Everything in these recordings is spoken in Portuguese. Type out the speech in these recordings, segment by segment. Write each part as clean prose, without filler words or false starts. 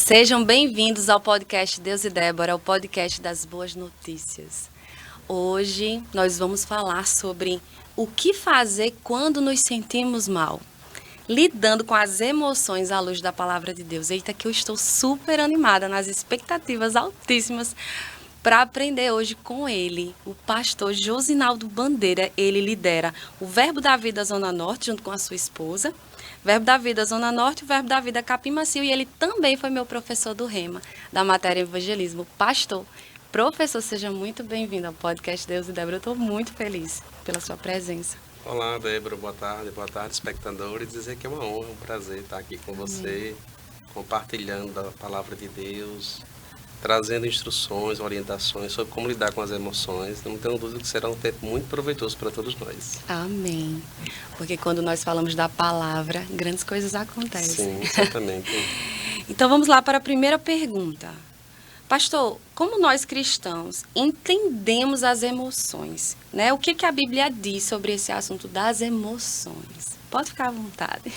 Sejam bem-vindos ao podcast Deus e Débora, o podcast das boas notícias. Hoje nós vamos falar sobre o que fazer quando nos sentimos mal, lidando com as emoções à luz da palavra de Deus. Eita, que eu estou super animada, nas expectativas altíssimas para aprender hoje com ele, o pastor Josinaldo Bandeira. Ele lidera o Verbo da Vida Zona Norte junto com a sua esposa. Verbo da Vida Zona Norte, o Verbo da Vida Capim Macio, e ele também foi meu professor do Rema, da matéria Evangelismo. Pastor, professor, seja muito bem-vindo ao podcast Deus e Débora. Eu estou muito feliz pela sua presença. Olá, Débora, boa tarde, espectadores. Dizer que é uma honra, um prazer estar aqui com você, compartilhando a palavra de Deus, trazendo instruções, orientações sobre como lidar com as emoções. Não tenho dúvida que será um tempo muito proveitoso para todos nós. Amém. Porque quando nós falamos da palavra, grandes coisas acontecem. Sim, exatamente. Então vamos lá para a primeira pergunta. Pastor, como nós cristãos entendemos as emoções, né? O que a Bíblia diz sobre esse assunto das emoções? Pode ficar à vontade.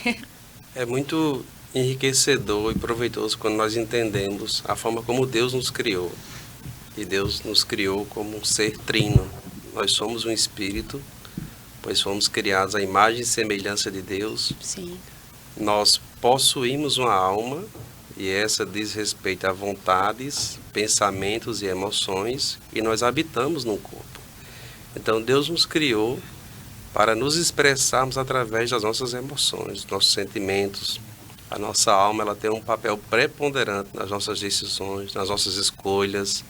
É muito enriquecedor e proveitoso quando nós entendemos a forma como Deus nos criou. E Deus nos criou como um ser trino. Nós somos um espírito, pois fomos criados à imagem e semelhança de Deus. Sim. Nós possuímos uma alma, e essa diz respeito a vontades, pensamentos e emoções, e nós habitamos num corpo. Então Deus nos criou para nos expressarmos através das nossas emoções, nossos sentimentos. A nossa alma, ela tem um papel preponderante nas nossas decisões, nas nossas escolhas,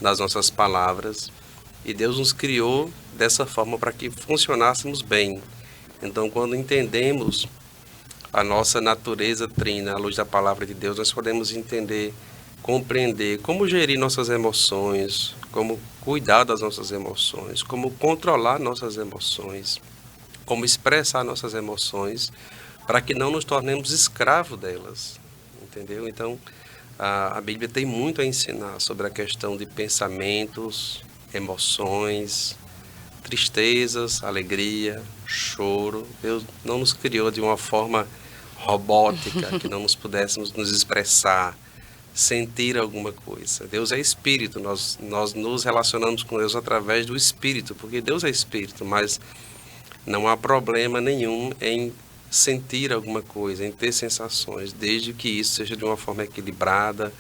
nas nossas palavras. E Deus nos criou dessa forma para que funcionássemos bem. Então, quando entendemos a nossa natureza trina, à luz da palavra de Deus, nós podemos entender, compreender como gerir nossas emoções, como cuidar das nossas emoções, como controlar nossas emoções, como expressar nossas emoções, para que não nos tornemos escravos delas, entendeu? Então, a Bíblia tem muito a ensinar sobre a questão de pensamentos, emoções, tristezas, alegria, choro. Deus não nos criou de uma forma robótica, que não nos pudéssemos nos expressar, sentir alguma coisa. Deus é espírito, nós nos relacionamos com Deus através do espírito, porque Deus é espírito, mas não há problema nenhum em sentir alguma coisa, em ter sensações, desde que isso seja de uma forma equilibrada,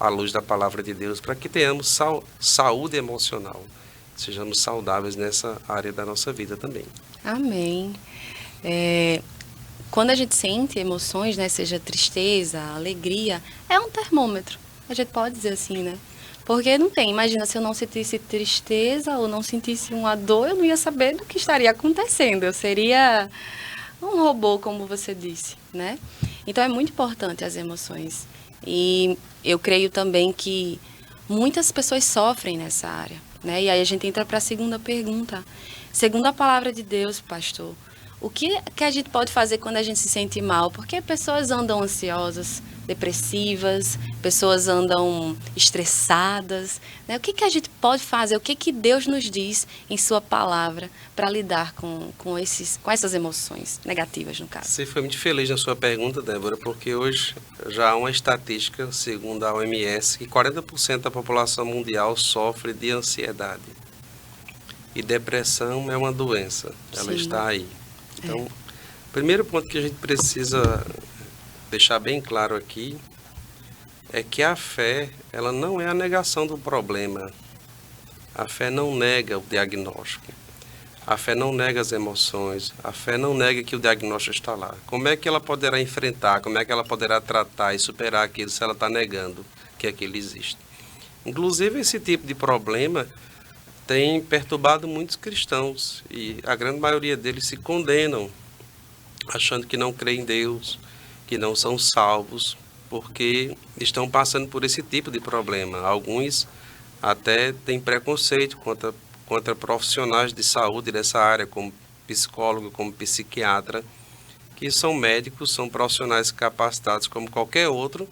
à luz da palavra de Deus, para que tenhamos saúde emocional, sejamos saudáveis nessa área da nossa vida também. Amém. Quando a gente sente emoções, né, seja tristeza, alegria, é um termômetro. A gente pode dizer assim, né? Porque não tem. Imagina, se eu não sentisse tristeza ou não sentisse uma dor, eu não ia saber do que estaria acontecendo. Eu seria um robô, como você disse, né? Então é muito importante as emoções. E eu creio também que muitas pessoas sofrem nessa área, né? E aí a gente entra para a segunda pergunta. Segundo a palavra de Deus, pastor, o que a gente pode fazer quando a gente se sente mal? Porque pessoas andam ansiosas, depressivas, pessoas andam estressadas, né? O que a gente pode fazer? O que Deus nos diz em sua palavra para lidar com essas emoções negativas, no caso? Você foi muito feliz na sua pergunta, Débora, porque hoje já há uma estatística, segundo a OMS, que 40% da população mundial sofre de ansiedade. E depressão é uma doença, ela Sim. está aí. Então, o primeiro ponto que a gente precisa deixar bem claro aqui é que a fé, ela não é a negação do problema. A fé não nega o diagnóstico. A fé não nega as emoções. A fé não nega que o diagnóstico está lá. Como é que ela poderá enfrentar? Como é que ela poderá tratar e superar aquilo se ela está negando que aquilo existe? Inclusive, esse tipo de problema tem perturbado muitos cristãos e a grande maioria deles se condenam, achando que não creem em Deus, que não são salvos, porque estão passando por esse tipo de problema. Alguns até têm preconceito contra profissionais de saúde dessa área, como psicólogo, como psiquiatra, que são médicos, são profissionais capacitados como qualquer outro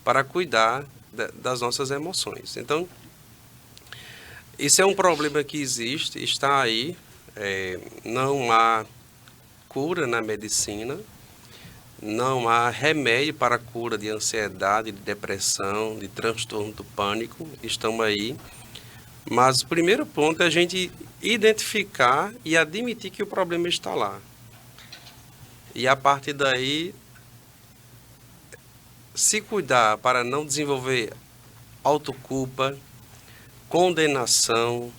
para cuidar das nossas emoções. Então, isso é um problema que existe, está aí, não há cura na medicina, Não há remédio para a cura de ansiedade, de depressão, de transtorno do pânico, estão aí. Mas o primeiro ponto é a gente identificar e admitir que o problema está lá. E a partir daí, se cuidar para não desenvolver autoculpa, condenação,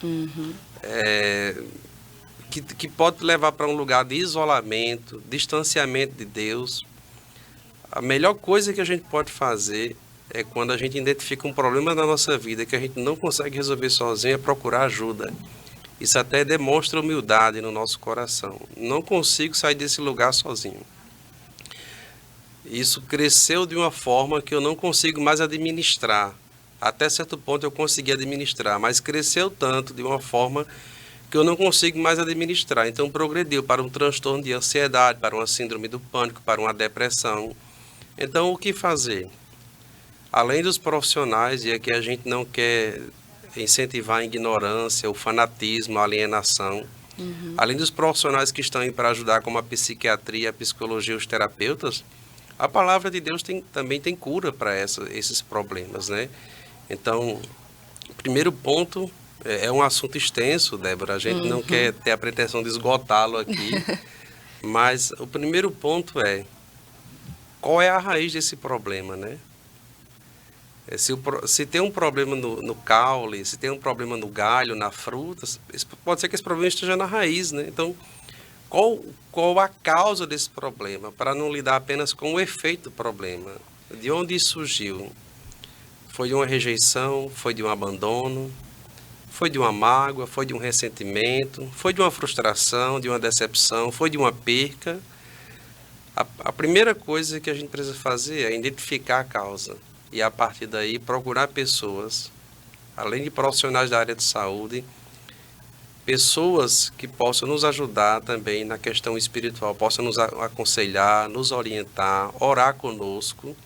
que pode levar para um lugar de isolamento, distanciamento de Deus. A melhor coisa que a gente pode fazer é quando a gente identifica um problema na nossa vida que a gente não consegue resolver sozinho, é procurar ajuda. Isso até demonstra humildade no nosso coração. Não consigo sair desse lugar sozinho. Isso cresceu de uma forma que eu não consigo mais administrar. Até certo ponto eu consegui administrar, mas cresceu tanto de uma forma que eu não consigo mais administrar. Então progrediu para um transtorno de ansiedade, para uma síndrome do pânico, para uma depressão. Então o que fazer? Além dos profissionais, e aqui a gente não quer incentivar a ignorância, o fanatismo, a alienação, além dos profissionais que estão aí para ajudar, como a psiquiatria, a psicologia, os terapeutas, a palavra de Deus também tem cura para esses problemas, né? Então, o primeiro ponto é um assunto extenso, Débora, a gente não quer ter a pretensão de esgotá-lo aqui, mas o primeiro ponto é, qual é a raiz desse problema, né? Se tem um problema no caule, se tem um problema no galho, na fruta, pode ser que esse problema esteja na raiz, né? Então, qual a causa desse problema? Para não lidar apenas com o efeito do problema. De onde isso surgiu? Foi de uma rejeição? Foi de um abandono? Foi de uma mágoa? Foi de um ressentimento? Foi de uma frustração? De uma decepção? Foi de uma perca? A primeira coisa que a gente precisa fazer é identificar a causa. E a partir daí procurar pessoas, além de profissionais da área de saúde, pessoas que possam nos ajudar também na questão espiritual, possam nos aconselhar, nos orientar, orar conosco,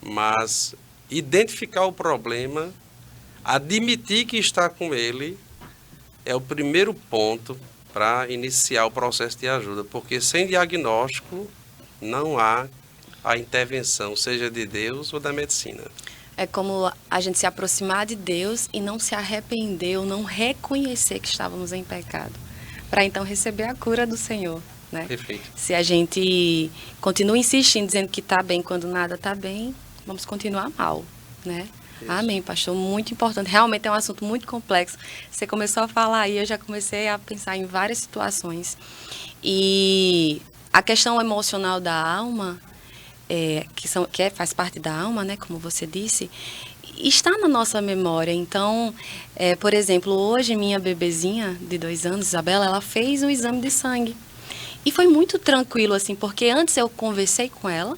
mas identificar o problema, admitir que está com ele, é o primeiro ponto para iniciar o processo de ajuda, porque sem diagnóstico não há a intervenção, seja de Deus ou da medicina. É como a gente se aproximar de Deus e não se arrepender ou não reconhecer que estávamos em pecado, para então receber a cura do Senhor, né? Perfeito. Se a gente continua insistindo, dizendo que está bem quando nada está bem, vamos continuar mal, né? Isso. Amém, pastor, muito importante. Realmente é um assunto muito complexo. Você começou a falar e eu já comecei a pensar em várias situações. E a questão emocional da alma, faz parte da alma, né, como você disse, está na nossa memória. Então, por exemplo, hoje minha bebezinha de 2 anos, Isabela, ela fez um exame de sangue. E foi muito tranquilo, assim, porque antes eu conversei com ela,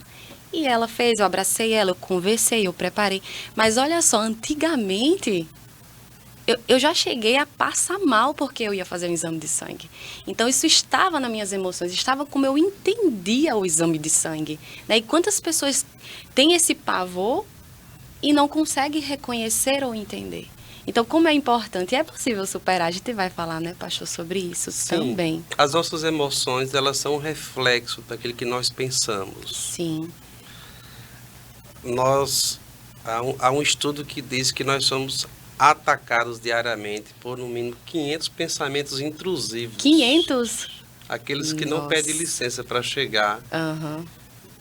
e ela fez, eu abracei ela, eu conversei, eu preparei. Mas olha só, antigamente, eu já cheguei a passar mal porque eu ia fazer um exame de sangue. Então, isso estava nas minhas emoções, estava como eu entendia o exame de sangue, né? E quantas pessoas têm esse pavor e não conseguem reconhecer ou entender? Então, como é importante, é possível superar, a gente vai falar, né, pastor, sobre isso. Sim, também. As nossas emoções, elas são um reflexo daquilo que nós pensamos. Sim. Há um estudo que diz que nós somos atacados diariamente por no mínimo 500 pensamentos intrusivos. 500? Aqueles que não pedem licença para chegar. Uhum.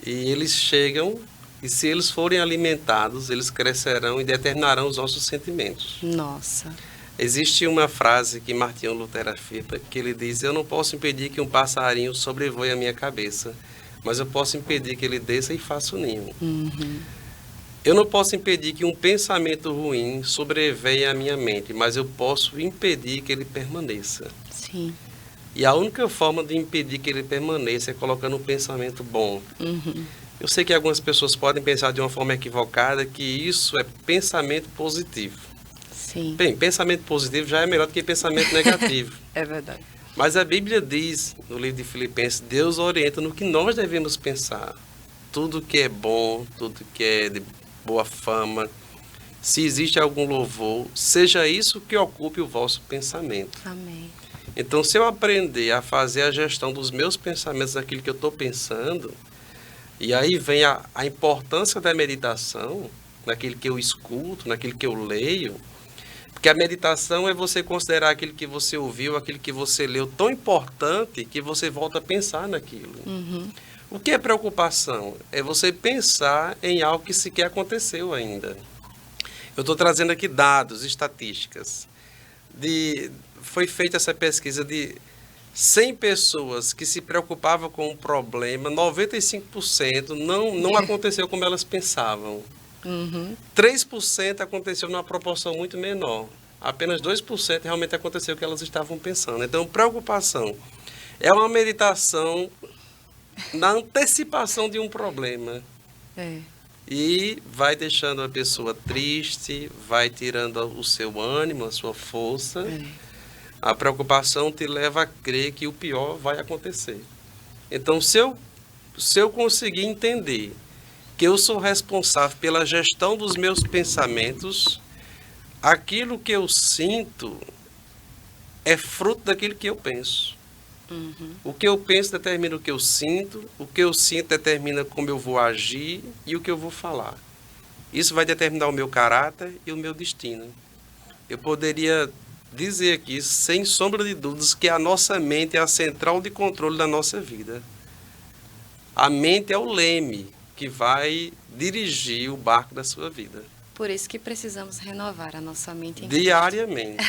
E eles chegam, e se eles forem alimentados, eles crescerão e determinarão os nossos sentimentos. Nossa. Existe uma frase que Martinho Lutero afirma, que ele diz: eu não posso impedir que um passarinho sobrevoe a minha cabeça, mas eu posso impedir que ele desça e faça o ninho. Uhum. Eu não posso impedir que um pensamento ruim sobreveia a minha mente, mas eu posso impedir que ele permaneça. Sim. E a única forma de impedir que ele permaneça é colocando um pensamento bom. Uhum. Eu sei que algumas pessoas podem pensar de uma forma equivocada que isso é pensamento positivo. Sim. Bem, pensamento positivo já é melhor do que pensamento negativo. É verdade. Mas a Bíblia diz, no livro de Filipenses, Deus orienta no que nós devemos pensar. Tudo que é bom, tudo que é de boa fama, se existe algum louvor, seja isso que ocupe o vosso pensamento. Amém. Então, se eu aprender a fazer a gestão dos meus pensamentos, daquilo que eu estou pensando, E aí vem a importância da meditação, naquilo que eu escuto, naquilo que eu leio, porque a meditação é você considerar aquilo que você ouviu, aquilo que você leu tão importante que você volta a pensar naquilo. O que é preocupação? É você pensar em algo que sequer aconteceu ainda. Eu estou trazendo aqui dados, estatísticas. Foi feita essa pesquisa de 100 pessoas que se preocupavam com um problema, 95% não aconteceu como elas pensavam. 3% aconteceu numa proporção muito menor. Apenas 2% realmente aconteceu o que elas estavam pensando. Então, preocupação é uma meditação na antecipação de um problema. E vai deixando a pessoa triste, vai tirando o seu ânimo, a sua força. A preocupação te leva a crer que o pior vai acontecer. Então, se eu conseguir entender que eu sou responsável pela gestão dos meus pensamentos, aquilo que eu sinto é fruto daquilo que eu penso. O que eu penso determina o que eu sinto determina como eu vou agir e o que eu vou falar. Isso vai determinar o meu caráter e o meu destino. Eu poderia dizer aqui, sem sombra de dúvidas, que a nossa mente é a central de controle da nossa vida. A mente é o leme que vai dirigir o barco da sua vida. Por isso que precisamos renovar a nossa mente diariamente.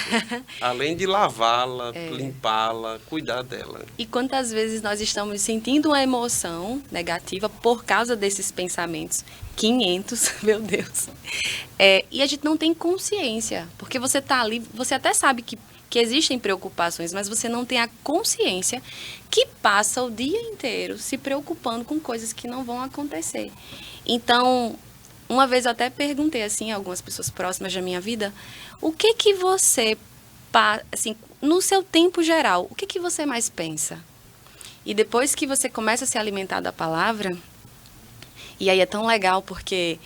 Além de lavá-la, limpá-la, cuidar dela. E quantas vezes nós estamos sentindo uma emoção negativa por causa desses pensamentos? 500, meu Deus. E a gente não tem consciência, porque você está ali, você até sabe que existem preocupações, mas você não tem a consciência que passa o dia inteiro se preocupando com coisas que não vão acontecer. Então, uma vez eu até perguntei assim a algumas pessoas próximas da minha vida, o que você, assim, no seu tempo geral, o que você mais pensa? E depois que você começa a se alimentar da palavra, e aí é tão legal porque,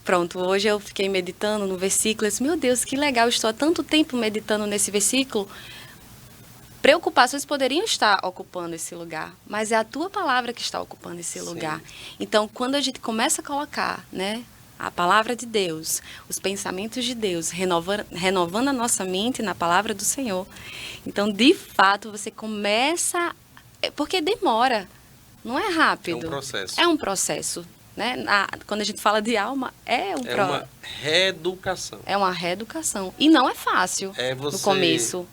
pronto, hoje eu fiquei meditando no versículo, eu disse, meu Deus, que legal, estou há tanto tempo meditando nesse versículo. Preocupações poderiam estar ocupando esse lugar, mas é a tua palavra que está ocupando esse lugar. Então, quando a gente começa a colocar, né, a palavra de Deus, os pensamentos de Deus, renovando a nossa mente na palavra do Senhor, então, de fato, você começa... Porque demora, não é rápido. É um processo. É um processo. Né? Quando a gente fala de alma, uma reeducação. É uma reeducação. E não é fácil no começo.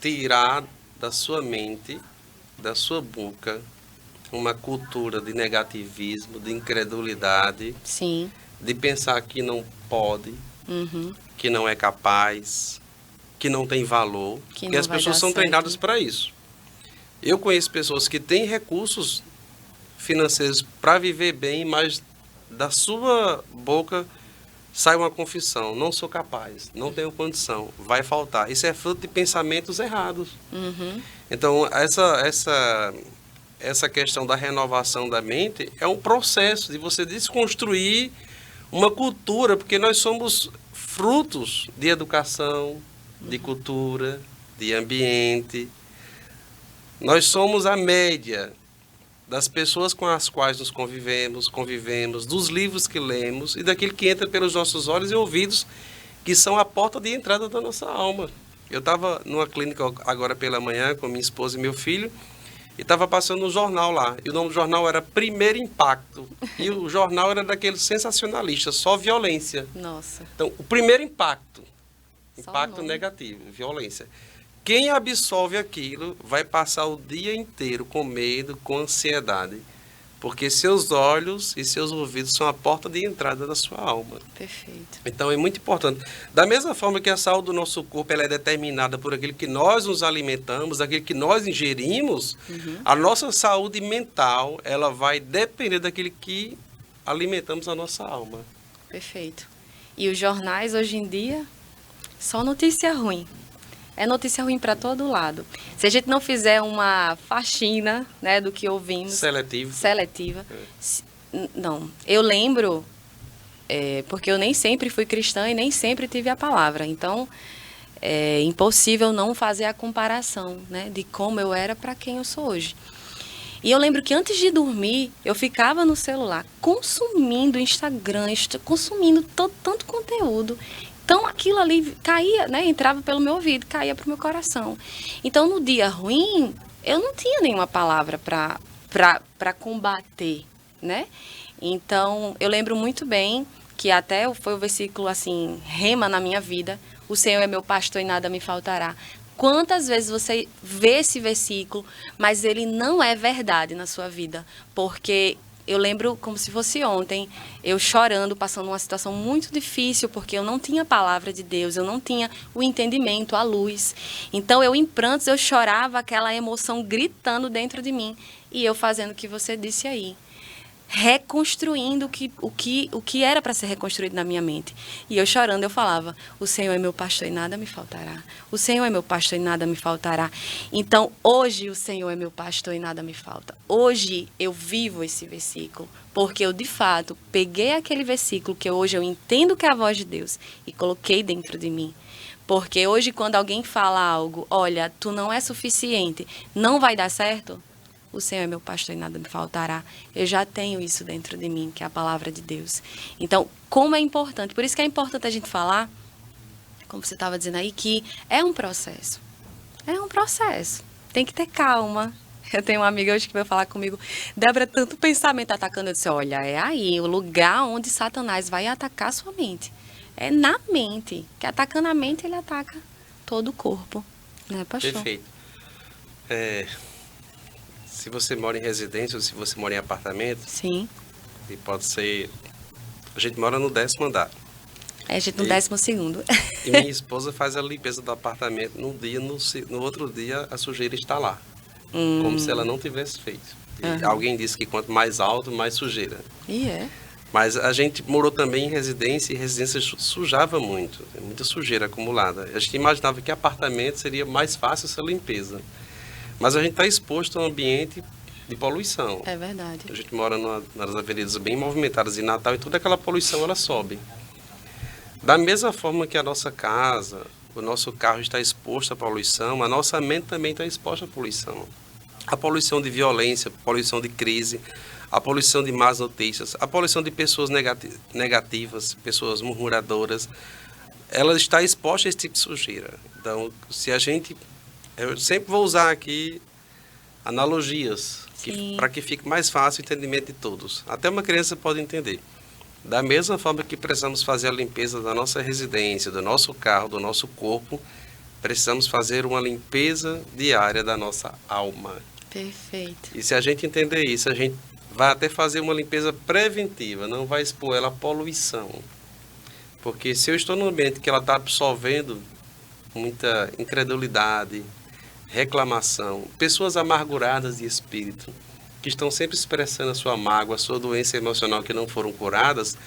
Tirar da sua mente, da sua boca, uma cultura de negativismo, de incredulidade, Sim. de pensar que não pode, que não é capaz, que não tem valor. E as pessoas são treinadas para isso. Eu conheço pessoas que têm recursos financeiros para viver bem, mas da sua boca sai uma confissão, não sou capaz, não tenho condição, vai faltar. Isso é fruto de pensamentos errados. Então, essa questão da renovação da mente é um processo de você desconstruir uma cultura, porque nós somos frutos de educação, de cultura, de ambiente. Nós somos a média das pessoas com as quais nos convivemos, dos livros que lemos e daquilo que entra pelos nossos olhos e ouvidos, que são a porta de entrada da nossa alma. Eu estava numa clínica agora pela manhã com minha esposa e meu filho e estava passando um jornal lá. E o nome do jornal era Primeiro Impacto. E o jornal era daquele sensacionalista, só violência. Nossa. Então, o primeiro impacto negativo, violência. Quem absorve aquilo vai passar o dia inteiro com medo, com ansiedade. Porque seus olhos e seus ouvidos são a porta de entrada da sua alma. Perfeito. Então é muito importante. Da mesma forma que a saúde do nosso corpo ela é determinada por aquilo que nós nos alimentamos, aquilo que nós ingerimos, a nossa saúde mental ela vai depender daquilo que alimentamos a nossa alma. Perfeito. E os jornais hoje em dia, só notícia ruim. É notícia ruim para todo lado. Se a gente não fizer uma faxina, né, do que ouvimos... Seletiva. Não. Eu lembro, porque eu nem sempre fui cristã e nem sempre tive a palavra. Então, é impossível não fazer a comparação, né, de como eu era para quem eu sou hoje. E eu lembro que antes de dormir, eu ficava no celular consumindo Instagram, consumindo tanto conteúdo. Então aquilo ali caía, né? Entrava pelo meu ouvido, caía para o meu coração. Então no dia ruim, eu não tinha nenhuma palavra para combater, né? Então eu lembro muito bem que até foi o versículo assim, rema na minha vida: o Senhor é meu pastor e nada me faltará. Quantas vezes você vê esse versículo, mas ele não é verdade na sua vida? Porque eu lembro como se fosse ontem, eu chorando, passando uma situação muito difícil, porque eu não tinha a palavra de Deus, eu não tinha o entendimento, a luz. Então, eu em prantos, eu chorava, aquela emoção gritando dentro de mim. E eu fazendo o que você disse aí, reconstruindo o que era para ser reconstruído na minha mente. E eu chorando, eu falava: o Senhor é meu pastor e nada me faltará. O Senhor é meu pastor e nada me faltará. Então, hoje o Senhor é meu pastor e nada me falta. Hoje eu vivo esse versículo, porque eu, de fato, peguei aquele versículo que hoje eu entendo que é a voz de Deus e coloquei dentro de mim. Porque hoje, quando alguém fala algo: olha, tu não é suficiente, não vai dar certo, o Senhor é meu pastor e nada me faltará. Eu já tenho isso dentro de mim, que é a palavra de Deus. Então, como é importante, por isso que é importante a gente falar, como você estava dizendo aí, que é um processo. É um processo. Tem que ter calma. Eu tenho uma amiga hoje que veio falar comigo: Débora, tanto pensamento atacando. Eu disse: olha, é aí o lugar onde Satanás vai atacar a sua mente. É na mente. Que atacando a mente, ele ataca todo o corpo. Né, pastor? Perfeito. Se você mora em residência ou se você mora em apartamento, sim, e pode ser... A gente mora no 10º andar. A gente no 12º. E minha esposa faz a limpeza do apartamento num dia, no outro dia a sujeira está lá. Como se ela não tivesse feito. E alguém disse que quanto mais alto, mais sujeira. E é. Mas a gente morou também em residência, e residência sujava muito. Muita sujeira acumulada. A gente imaginava que apartamento seria mais fácil essa limpeza. Mas a gente está exposto a um ambiente de poluição. É verdade. A gente mora nas avenidas bem movimentadas em Natal e toda aquela poluição ela sobe. Da mesma forma que a nossa casa, o nosso carro está exposto à poluição, a nossa mente também está exposta à poluição. A poluição de violência, a poluição de crise, a poluição de más notícias, a poluição de pessoas negativas, pessoas murmuradoras, ela está exposta a esse tipo de sujeira. Então, se a gente... Eu sempre vou usar aqui analogias, para que fique mais fácil o entendimento de todos. Até uma criança pode entender. Da mesma forma que precisamos fazer a limpeza da nossa residência, do nosso carro, do nosso corpo, precisamos fazer uma limpeza diária da nossa alma. Perfeito. E se a gente entender isso, a gente vai até fazer uma limpeza preventiva, não vai expor ela à poluição. Porque se eu estou num ambiente que ela está absorvendo muita incredulidade, reclamação, pessoas amarguradas de espírito, que estão sempre expressando a sua mágoa, a sua doença emocional que não foram curadas,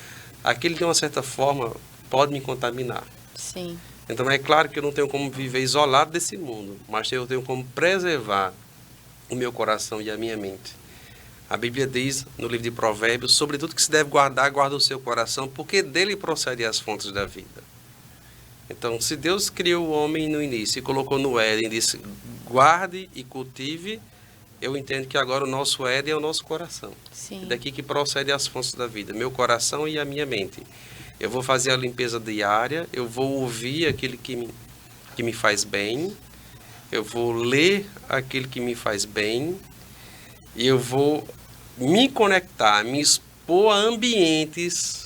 aquilo de uma certa forma pode me contaminar. Sim. Então é claro que eu não tenho como viver isolado desse mundo, mas eu tenho como preservar o meu coração e a minha mente. A Bíblia diz no livro de Provérbios: sobre tudo que se deve guardar, guarda o seu coração, porque dele procedem as fontes da vida. Então, se Deus criou o homem no início e colocou no Éden e disse: guarde e cultive, eu entendo que agora o nosso Éden é o nosso coração. Sim. É daqui que procede as fontes da vida, meu coração e a minha mente. Eu vou fazer a limpeza diária, eu vou ouvir aquilo que me faz bem, eu vou ler aquilo que me faz bem, e eu vou me conectar, me expor a ambientes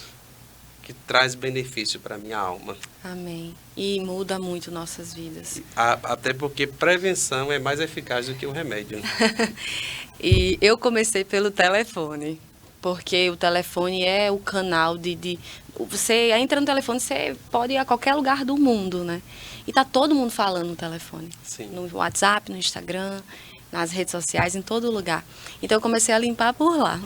que traz benefício para a minha alma. Amém. E muda muito nossas vidas. Até porque prevenção é mais eficaz do que o remédio. E eu comecei pelo telefone, porque o telefone é o canal você entra no telefone, você pode ir a qualquer lugar do mundo, né? E tá todo mundo falando no telefone. Sim. No WhatsApp, no Instagram, nas redes sociais, em todo lugar. Então eu comecei a limpar por lá,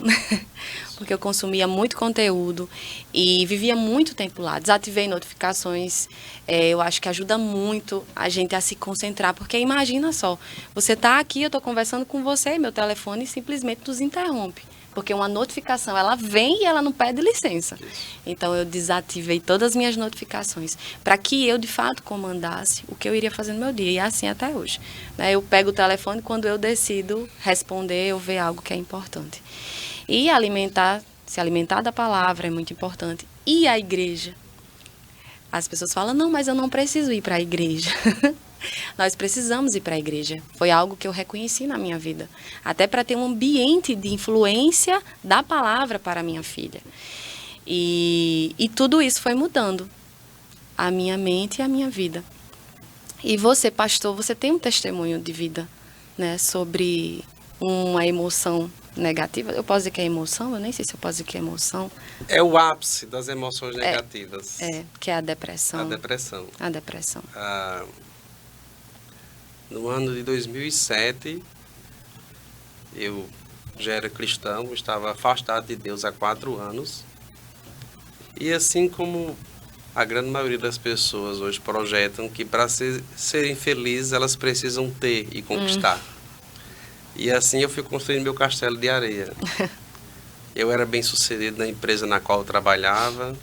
porque eu consumia muito conteúdo e vivia muito tempo lá. Desativei notificações, eu acho que ajuda muito a gente a se concentrar, porque imagina só, você tá aqui, eu tô conversando com você, meu telefone simplesmente nos interrompe. Porque uma notificação, ela vem e ela não pede licença. Então, eu desativei todas as minhas notificações para que eu, de fato, comandasse o que eu iria fazer no meu dia. E é assim até hoje. Né? Eu pego o telefone quando eu decido responder ou ver algo que é importante. E se alimentar da palavra é muito importante. E a igreja? As pessoas falam, não, mas eu não preciso ir para a igreja. Nós precisamos ir para a igreja. Foi algo que eu reconheci na minha vida. Até para ter um ambiente de influência da palavra para a minha filha. E tudo isso foi mudando a minha mente e a minha vida. E você, pastor, você tem um testemunho de vida, né, sobre uma emoção negativa? Eu posso dizer que é emoção? Eu nem sei se eu posso dizer que é emoção. É o ápice das emoções negativas. Que é a depressão. A depressão. A depressão. No ano de 2007, eu já era cristão, estava afastado de Deus há 4 anos. E assim como a grande maioria das pessoas hoje projetam que para serem felizes elas precisam ter e conquistar. E assim eu fui construindo meu castelo de areia. Eu era bem sucedido na empresa na qual eu trabalhava,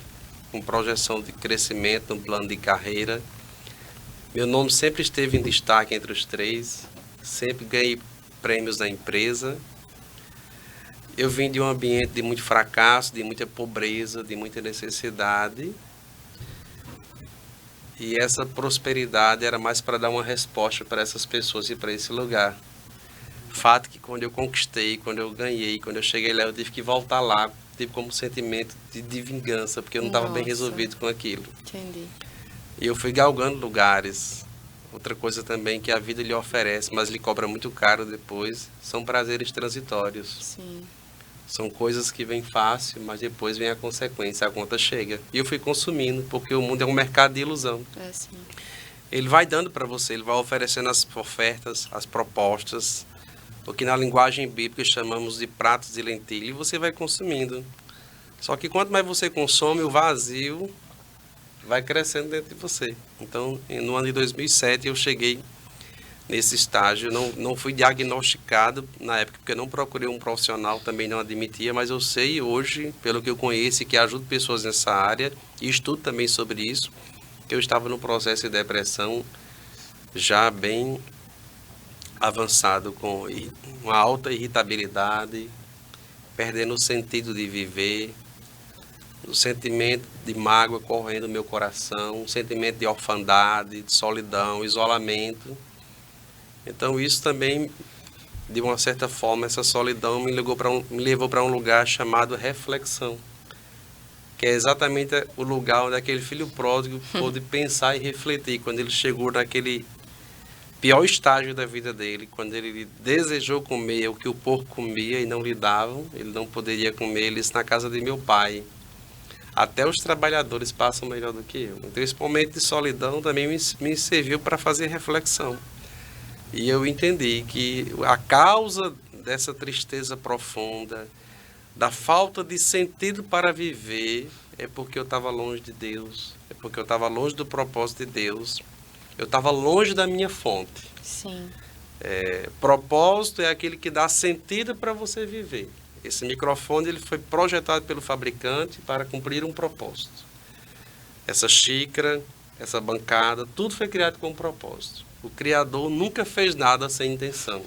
com projeção de crescimento, um plano de carreira. Meu nome sempre esteve em destaque entre os 3, sempre ganhei prêmios na empresa. Eu vim de um ambiente de muito fracasso, de muita pobreza, de muita necessidade. E essa prosperidade era mais para dar uma resposta para essas pessoas e para esse lugar. Fato que quando eu conquistei, quando eu ganhei, quando eu cheguei lá, eu tive que voltar lá, tive como sentimento de vingança, porque eu não estava bem resolvido com aquilo. Entendi. E eu fui galgando lugares. Outra coisa também que a vida lhe oferece, mas lhe cobra muito caro depois, são prazeres transitórios. Sim. São coisas que vêm fácil, mas depois vem a consequência, a conta chega. E eu fui consumindo, porque o mundo é um mercado de ilusão. É sim. Ele vai dando para você, ele vai oferecendo as ofertas, as propostas, o que na linguagem bíblica chamamos de pratos de lentilha, e você vai consumindo. Só que quanto mais você consome, o vazio vai crescendo dentro de você. Então, no ano de 2007, eu cheguei nesse estágio. Não fui diagnosticado na época, porque eu não procurei um profissional, também não admitia, mas eu sei hoje, pelo que eu conheço e que ajudo pessoas nessa área, e estudo também sobre isso, que eu estava no processo de depressão já bem avançado, com uma alta irritabilidade, perdendo o sentido de viver, o sentimento de mágoa correndo no meu coração, um sentimento de orfandade, de solidão, isolamento. Então isso também, de uma certa forma, essa solidão me levou para um lugar chamado reflexão, que é exatamente o lugar onde aquele filho pródigo pôde pensar e refletir, quando ele chegou naquele pior estágio da vida dele, quando ele desejou comer o que o porco comia e não lhe davam, ele não poderia comer, ele disse: na casa de meu pai até os trabalhadores passam melhor do que eu. Então esse momento de solidão também me serviu para fazer reflexão. E eu entendi que a causa dessa tristeza profunda, da falta de sentido para viver, é porque eu estava longe de Deus, é porque eu estava longe do propósito de Deus, eu estava longe da minha fonte. Sim. Propósito é aquele que dá sentido para você viver. Esse microfone ele foi projetado pelo fabricante para cumprir um propósito. Essa xícara, essa bancada, tudo foi criado com um propósito. O Criador nunca fez nada sem intenção.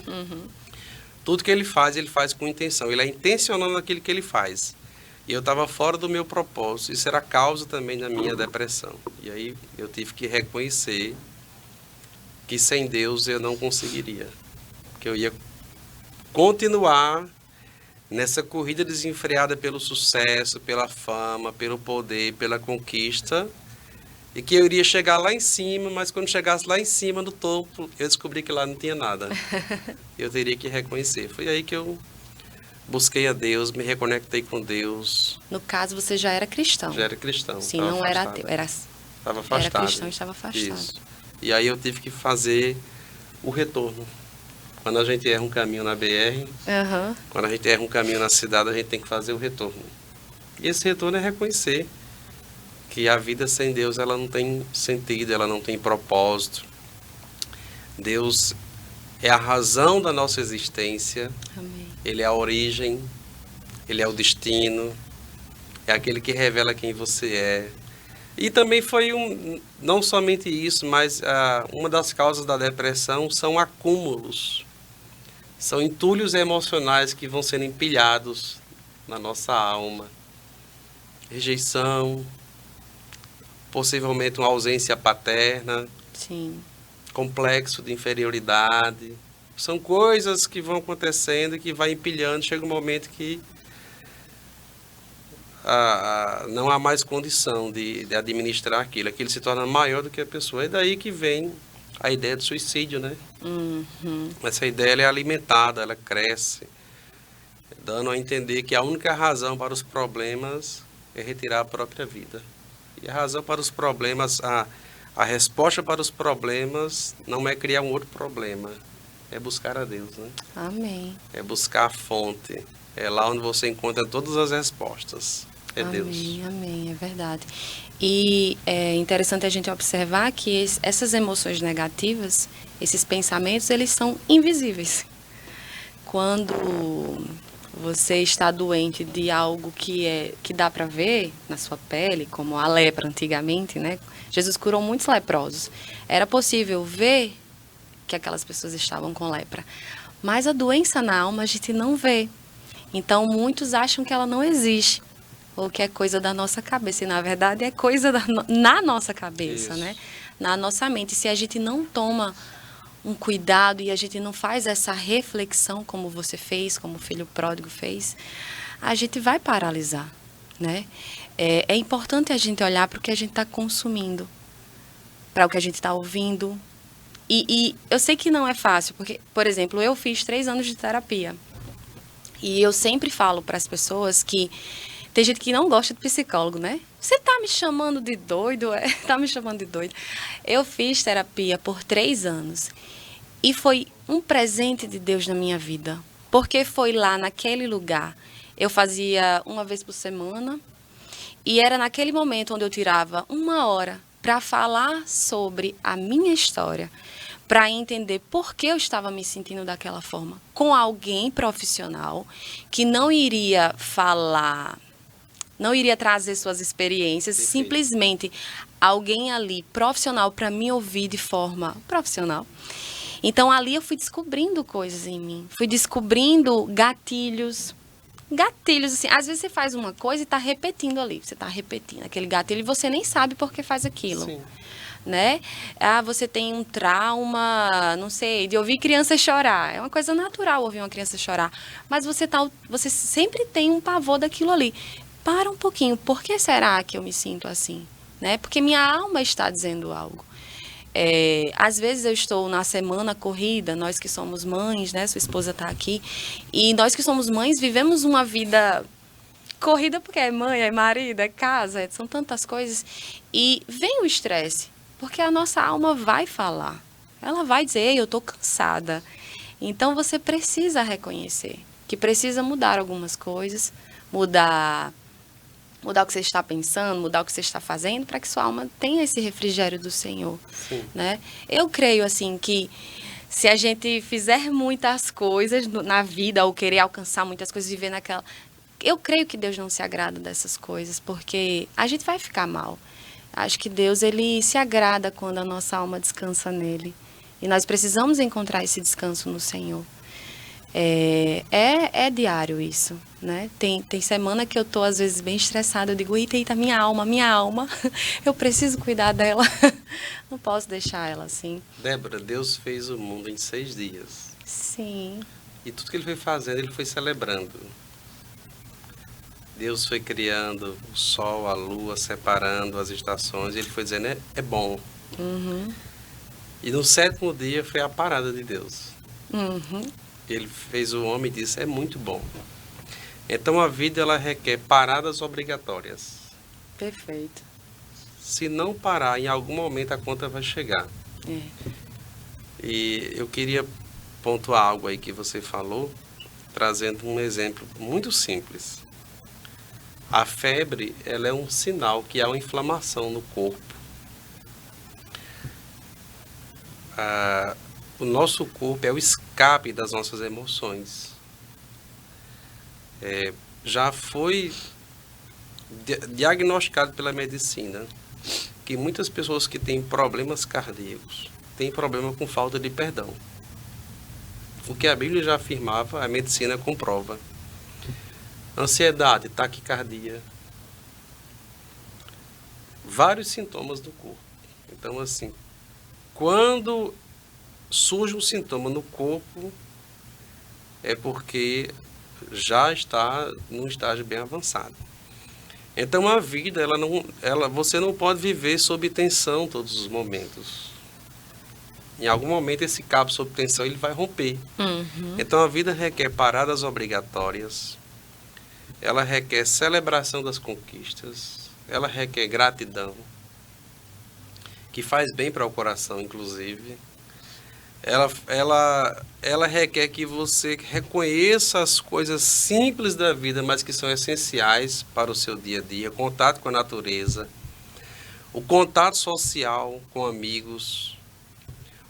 Tudo que ele faz com intenção. Ele é intencional naquilo que ele faz. E eu estava fora do meu propósito. Isso era a causa também da minha depressão. E aí eu tive que reconhecer que sem Deus eu não conseguiria. Que eu ia continuar nessa corrida desenfreada pelo sucesso, pela fama, pelo poder, pela conquista, e que eu iria chegar lá em cima, mas quando chegasse lá em cima, no topo, eu descobri que lá não tinha nada. Eu teria que reconhecer. Foi aí que eu busquei a Deus, me reconectei com Deus. No caso, você já era cristão. Já era cristão. Sim, não era ateu. Estava afastado. Era cristão e estava afastado. Isso. E aí eu tive que fazer o retorno. Quando a gente erra um caminho na BR, quando a gente erra um caminho na cidade, a gente tem que fazer o retorno. E esse retorno é reconhecer que a vida sem Deus ela não tem sentido, ela não tem propósito. Deus é a razão da nossa existência. Amém. Ele é a origem, ele é o destino, é aquele que revela quem você é. E também foi não somente isso, mas uma das causas da depressão são acúmulos. São entulhos emocionais que vão sendo empilhados na nossa alma. Rejeição, possivelmente uma ausência paterna, Sim. complexo de inferioridade. São coisas que vão acontecendo e que vai empilhando. Chega um momento que não há mais condição de administrar aquilo. Aquilo se torna maior do que a pessoa. É daí que vem a ideia do suicídio, né? Uhum. Essa ideia ela é alimentada, ela cresce, dando a entender que a única razão para os problemas é retirar a própria vida. E a razão para os problemas, a resposta para os problemas não é criar um outro problema, é buscar a Deus, né? Amém. É buscar a fonte, é lá onde você encontra todas as respostas, é Amém, Deus. amém, é verdade. E é interessante a gente observar que essas emoções negativas, esses pensamentos, eles são invisíveis. Quando você está doente de algo que dá para ver na sua pele, como a lepra antigamente, né? Jesus curou muitos leprosos. Era possível ver que aquelas pessoas estavam com lepra. Mas a doença na alma a gente não vê. Então muitos acham que ela não existe. Ou que é coisa da nossa cabeça. E na verdade é coisa na nossa cabeça, né? Na nossa mente. Se a gente não toma um cuidado e a gente não faz essa reflexão como você fez, como o filho pródigo fez, a gente vai paralisar, né? É importante a gente olhar para o que a gente está consumindo, para o que a gente está ouvindo. E eu sei que não é fácil, porque, por exemplo, eu fiz 3 anos de terapia. E eu sempre falo para as pessoas que tem gente que não gosta de psicólogo, né? Você tá me chamando de doido? Tá me chamando de doido. Eu fiz terapia por 3 anos. E foi um presente de Deus na minha vida. Porque foi lá, naquele lugar. Eu fazia 1 vez por semana. E era naquele momento onde eu tirava 1 hora para falar sobre a minha história. Para entender por que eu estava me sentindo daquela forma. Com alguém profissional que não iria falar, não iria trazer suas experiências, simplesmente alguém ali profissional para me ouvir de forma profissional. Então ali eu fui descobrindo coisas em mim, fui descobrindo gatilhos, assim, às vezes você faz uma coisa e está repetindo ali, você está repetindo aquele gatilho e você nem sabe por que faz aquilo. Sim. Né? Você tem um trauma, não sei, de ouvir criança chorar. É uma coisa natural ouvir uma criança chorar, mas você sempre tem um pavor daquilo ali. Para um pouquinho, por que será que eu me sinto assim? Né? Porque minha alma está dizendo algo. Às vezes eu estou na semana corrida, nós que somos mães, né? Sua esposa está aqui, e nós que somos mães vivemos uma vida corrida porque é mãe, é marido, é casa, são tantas coisas, e vem o estresse, porque a nossa alma vai falar, ela vai dizer, ei, eu estou cansada. Então você precisa reconhecer que precisa mudar algumas coisas, mudar o que você está pensando, mudar o que você está fazendo, para que sua alma tenha esse refrigério do Senhor. Sim. Né? Eu creio assim que se a gente fizer muitas coisas na vida, ou querer alcançar muitas coisas, viver naquela... Eu creio que Deus não se agrada dessas coisas, porque a gente vai ficar mal. Acho que Deus, ele se agrada quando a nossa alma descansa nele. E nós precisamos encontrar esse descanso no Senhor. É diário isso, né? Tem semana que eu tô às vezes bem estressada, eu digo, eita, minha alma, eu preciso cuidar dela, não posso deixar ela assim. Débora, Deus fez o mundo em 6 dias. Sim. E tudo que ele foi fazendo, ele foi celebrando. Deus foi criando o sol, a lua, separando as estações, e ele foi dizendo, é bom. Uhum. E no 7º dia foi a parada de Deus. Uhum. Ele fez o homem e disse, é muito bom. Então a vida ela requer paradas obrigatórias. Perfeito. Se não parar, em algum momento a conta vai chegar. E eu queria pontuar algo aí que você falou, trazendo um exemplo muito simples. A febre, ela é um sinal que há uma inflamação no corpo. O nosso corpo é o escape das nossas emoções. já foi diagnosticado pela medicina que muitas pessoas que têm problemas cardíacos têm problema com falta de perdão. O que a Bíblia já afirmava, a medicina comprova. Ansiedade, taquicardia, vários sintomas do corpo. Então, assim, quando surge um sintoma no corpo, é porque já está num estágio bem avançado. Então, a vida, você não pode viver sob tensão todos os momentos. Em algum momento, esse cabo sob tensão ele vai romper. Então, a vida requer paradas obrigatórias, ela requer celebração das conquistas, ela requer gratidão, que faz bem para o coração, inclusive. Ela requer que você reconheça as coisas simples da vida, mas que são essenciais para o seu dia a dia. Contato com a natureza, o contato social com amigos,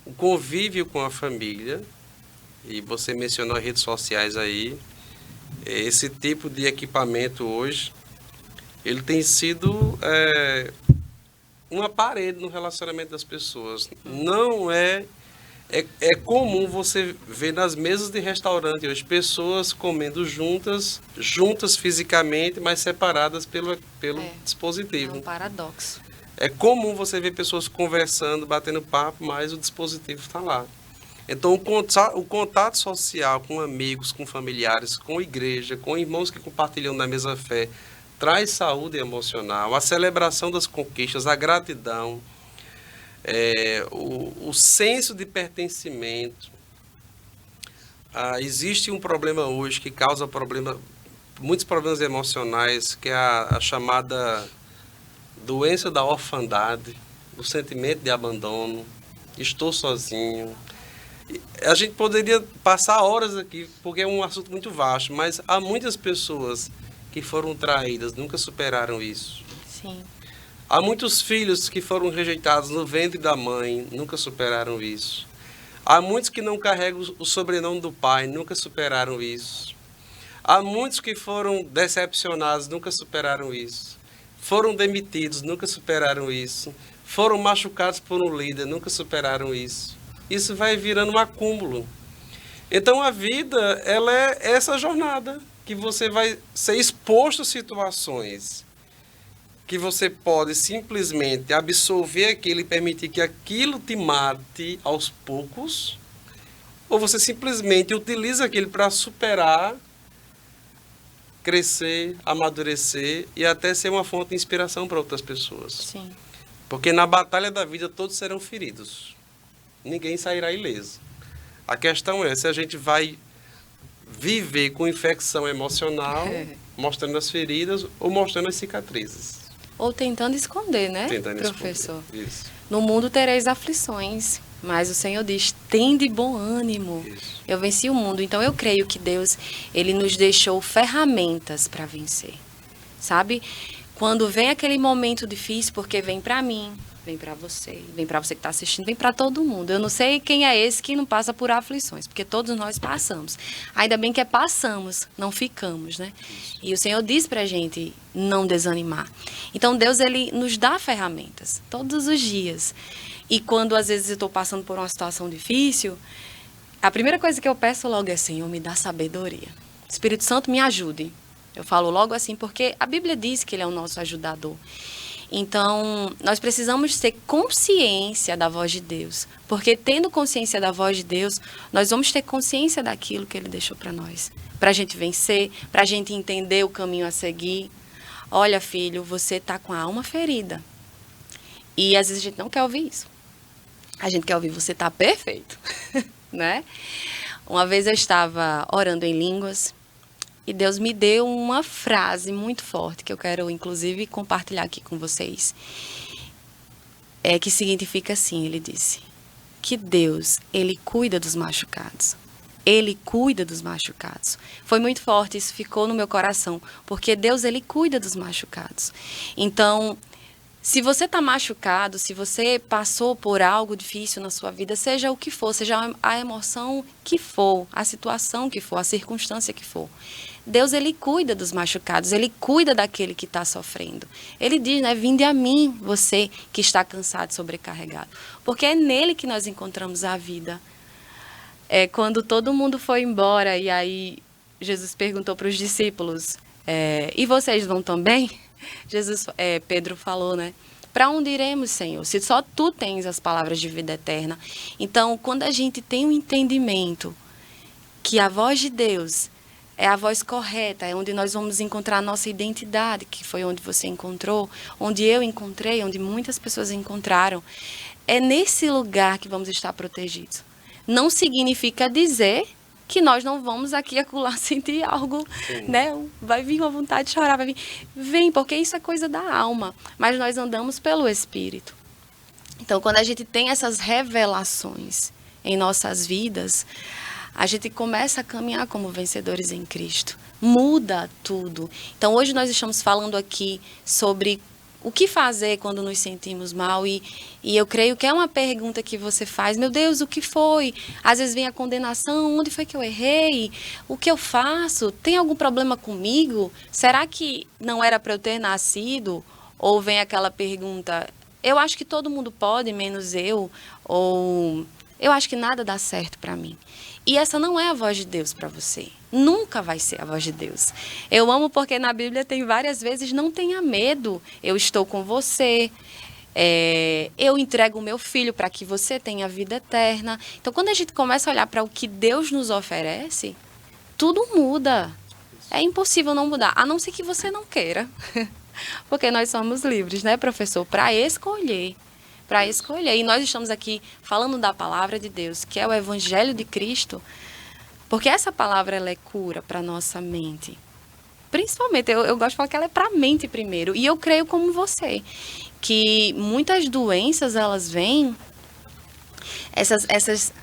o convívio com a família. E você mencionou as redes sociais aí. Esse tipo de equipamento hoje, ele tem sido uma parede no relacionamento das pessoas. Não é comum você ver nas mesas de restaurante hoje pessoas comendo juntas fisicamente, mas separadas pelo dispositivo. É um paradoxo. É comum você ver pessoas conversando, batendo papo, mas o dispositivo está lá. Então, o contato social com amigos, com familiares, com igreja, com irmãos que compartilham da mesma fé, traz saúde emocional, a celebração das conquistas, a gratidão, o senso de pertencimento. Existe um problema hoje que causa muitos problemas emocionais, que é a chamada doença da orfandade, o sentimento de abandono, estou sozinho. A gente poderia passar horas aqui, porque é um assunto muito vasto, mas há muitas pessoas que foram traídas, nunca superaram isso. Sim. Há muitos filhos que foram rejeitados no ventre da mãe, nunca superaram isso. Há muitos que não carregam o sobrenome do pai, nunca superaram isso. Há muitos que foram decepcionados, nunca superaram isso. Foram demitidos, nunca superaram isso. Foram machucados por um líder, nunca superaram isso. Isso vai virando um acúmulo. Então, a vida, ela é essa jornada, que você vai ser exposto a situações que você pode simplesmente absorver aquilo e permitir que aquilo te mate aos poucos, ou você simplesmente utiliza aquilo para superar, crescer, amadurecer e até ser uma fonte de inspiração para outras pessoas. Sim. Porque na batalha da vida todos serão feridos. Ninguém sairá ileso. A questão é se a gente vai viver com infecção emocional, mostrando as feridas ou mostrando as cicatrizes. Ou tentando esconder, né, professor? Isso. No mundo tereis aflições, mas o Senhor diz, tende bom ânimo. Isso. Eu venci o mundo. Então, eu creio que Deus, Ele nos deixou ferramentas para vencer. Sabe? Quando vem aquele momento difícil, porque vem para mim, vem para você que está assistindo, vem para todo mundo. Eu não sei quem é esse que não passa por aflições, porque todos nós passamos. Ainda bem que passamos, não ficamos, né? E o Senhor diz para a gente não desanimar. Então, Deus, Ele nos dá ferramentas, todos os dias. E quando, às vezes, eu estou passando por uma situação difícil, a primeira coisa que eu peço logo é, Senhor, me dá sabedoria. Espírito Santo, me ajude. Eu falo logo assim, porque a Bíblia diz que Ele é o nosso ajudador. Então, nós precisamos ter consciência da voz de Deus. Porque tendo consciência da voz de Deus, nós vamos ter consciência daquilo que Ele deixou para nós. Para a gente vencer, para a gente entender o caminho a seguir. Olha, filho, você está com a alma ferida. E às vezes a gente não quer ouvir isso. A gente quer ouvir, você está perfeito. Né? Uma vez eu estava orando em línguas. E Deus me deu uma frase muito forte, que eu quero, inclusive, compartilhar aqui com vocês. Que significa assim, Ele disse, que Deus, Ele cuida dos machucados. Ele cuida dos machucados. Foi muito forte, isso ficou no meu coração, porque Deus, Ele cuida dos machucados. Então, Se você está machucado, se você passou por algo difícil na sua vida, seja o que for, seja a emoção que for, a situação que for, a circunstância que for, Deus, ele cuida dos machucados, ele cuida daquele que está sofrendo. Ele diz, né, vinde a mim, você que está cansado e sobrecarregado. Porque é nele que nós encontramos a vida. Quando todo mundo foi embora e aí Jesus perguntou para os discípulos, e vocês vão também? Pedro falou, né? Para onde iremos, Senhor? Se só Tu tens as palavras de vida eterna. Então, quando a gente tem um entendimento que a voz de Deus é a voz correta, é onde nós vamos encontrar a nossa identidade, que foi onde você encontrou, onde eu encontrei, onde muitas pessoas encontraram, é nesse lugar que vamos estar protegidos. Não significa dizer que nós não vamos aqui acolá sentir algo, né? Vai vir uma vontade de chorar, vai vir. Vem, porque isso é coisa da alma. Mas nós andamos pelo Espírito. Então, quando a gente tem essas revelações em nossas vidas, a gente começa a caminhar como vencedores em Cristo. Muda tudo. Então, hoje nós estamos falando aqui sobre o que fazer quando nos sentimos mal e eu creio que é uma pergunta que você faz, meu Deus, o que foi? Às vezes vem a condenação, onde foi que eu errei? O que eu faço? Tem algum problema comigo? Será que não era para eu ter nascido? Ou vem aquela pergunta, eu acho que todo mundo pode, menos eu, ou eu acho que nada dá certo para mim. E essa não é a voz de Deus para você. Nunca vai ser a voz de Deus. Eu amo porque na Bíblia tem várias vezes, não tenha medo, eu estou com você, eu entrego o meu filho para que você tenha vida eterna. Então, quando a gente começa a olhar para o que Deus nos oferece, tudo muda. É impossível não mudar, a não ser que você não queira. Porque nós somos livres, né, professor? Para escolher. E nós estamos aqui falando da palavra de Deus, que é o Evangelho de Cristo, porque essa palavra ela é cura para a nossa mente. Principalmente, eu gosto de falar que ela é para a mente primeiro. E eu creio como você, que muitas doenças elas vêm,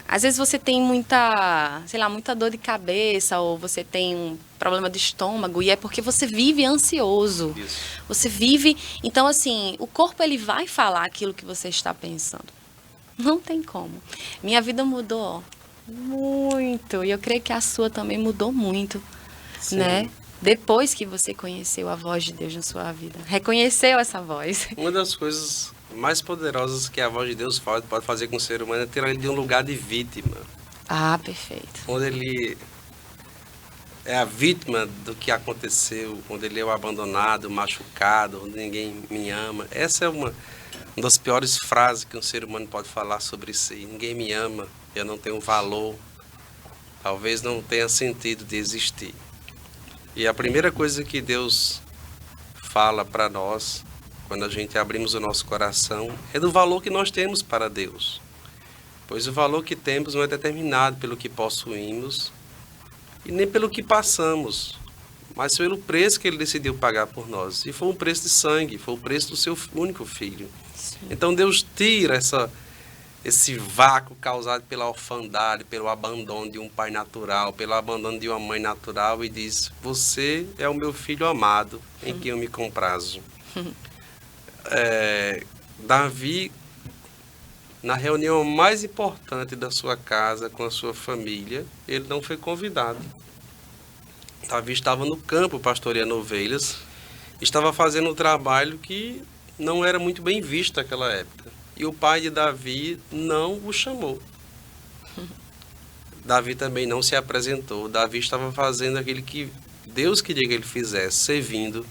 às vezes você tem muita dor de cabeça, ou você tem um problema de estômago, e é porque você vive ansioso. Isso. Você vive... Então, assim, o corpo ele vai falar aquilo que você está pensando. Não tem como. Minha vida mudou muito, e eu creio que a sua também mudou muito, Sim. né? Depois que você conheceu a voz de Deus na sua vida. Reconheceu essa voz. Uma das coisas mais poderosas que a voz de Deus pode fazer com o ser humano é tirar ele de um lugar de vítima. Ah, perfeito. Onde ele é a vítima do que aconteceu, onde ele é o abandonado, machucado, onde ninguém me ama. Essa é uma das piores frases que um ser humano pode falar sobre si. Ninguém me ama, eu não tenho valor, talvez não tenha sentido de existir. E a primeira coisa que Deus fala para nós, quando a gente abrimos o nosso coração, é do valor que nós temos para Deus. Pois o valor que temos não é determinado pelo que possuímos e nem pelo que passamos, mas pelo preço que Ele decidiu pagar por nós. E foi um preço de sangue, foi o preço do seu único filho. Sim. Então Deus tira esse vácuo causado pela orfandade, pelo abandono de um pai natural, pelo abandono de uma mãe natural e diz, você é o meu filho amado, em quem eu me comprazo. Davi, na reunião mais importante da sua casa com a sua família, ele não foi convidado. Davi estava no campo pastoreando ovelhas, estava fazendo um trabalho que não era muito bem visto naquela época. E o pai de Davi não o chamou. Davi também não se apresentou. Davi estava fazendo aquilo que Deus queria que ele fizesse, servindo.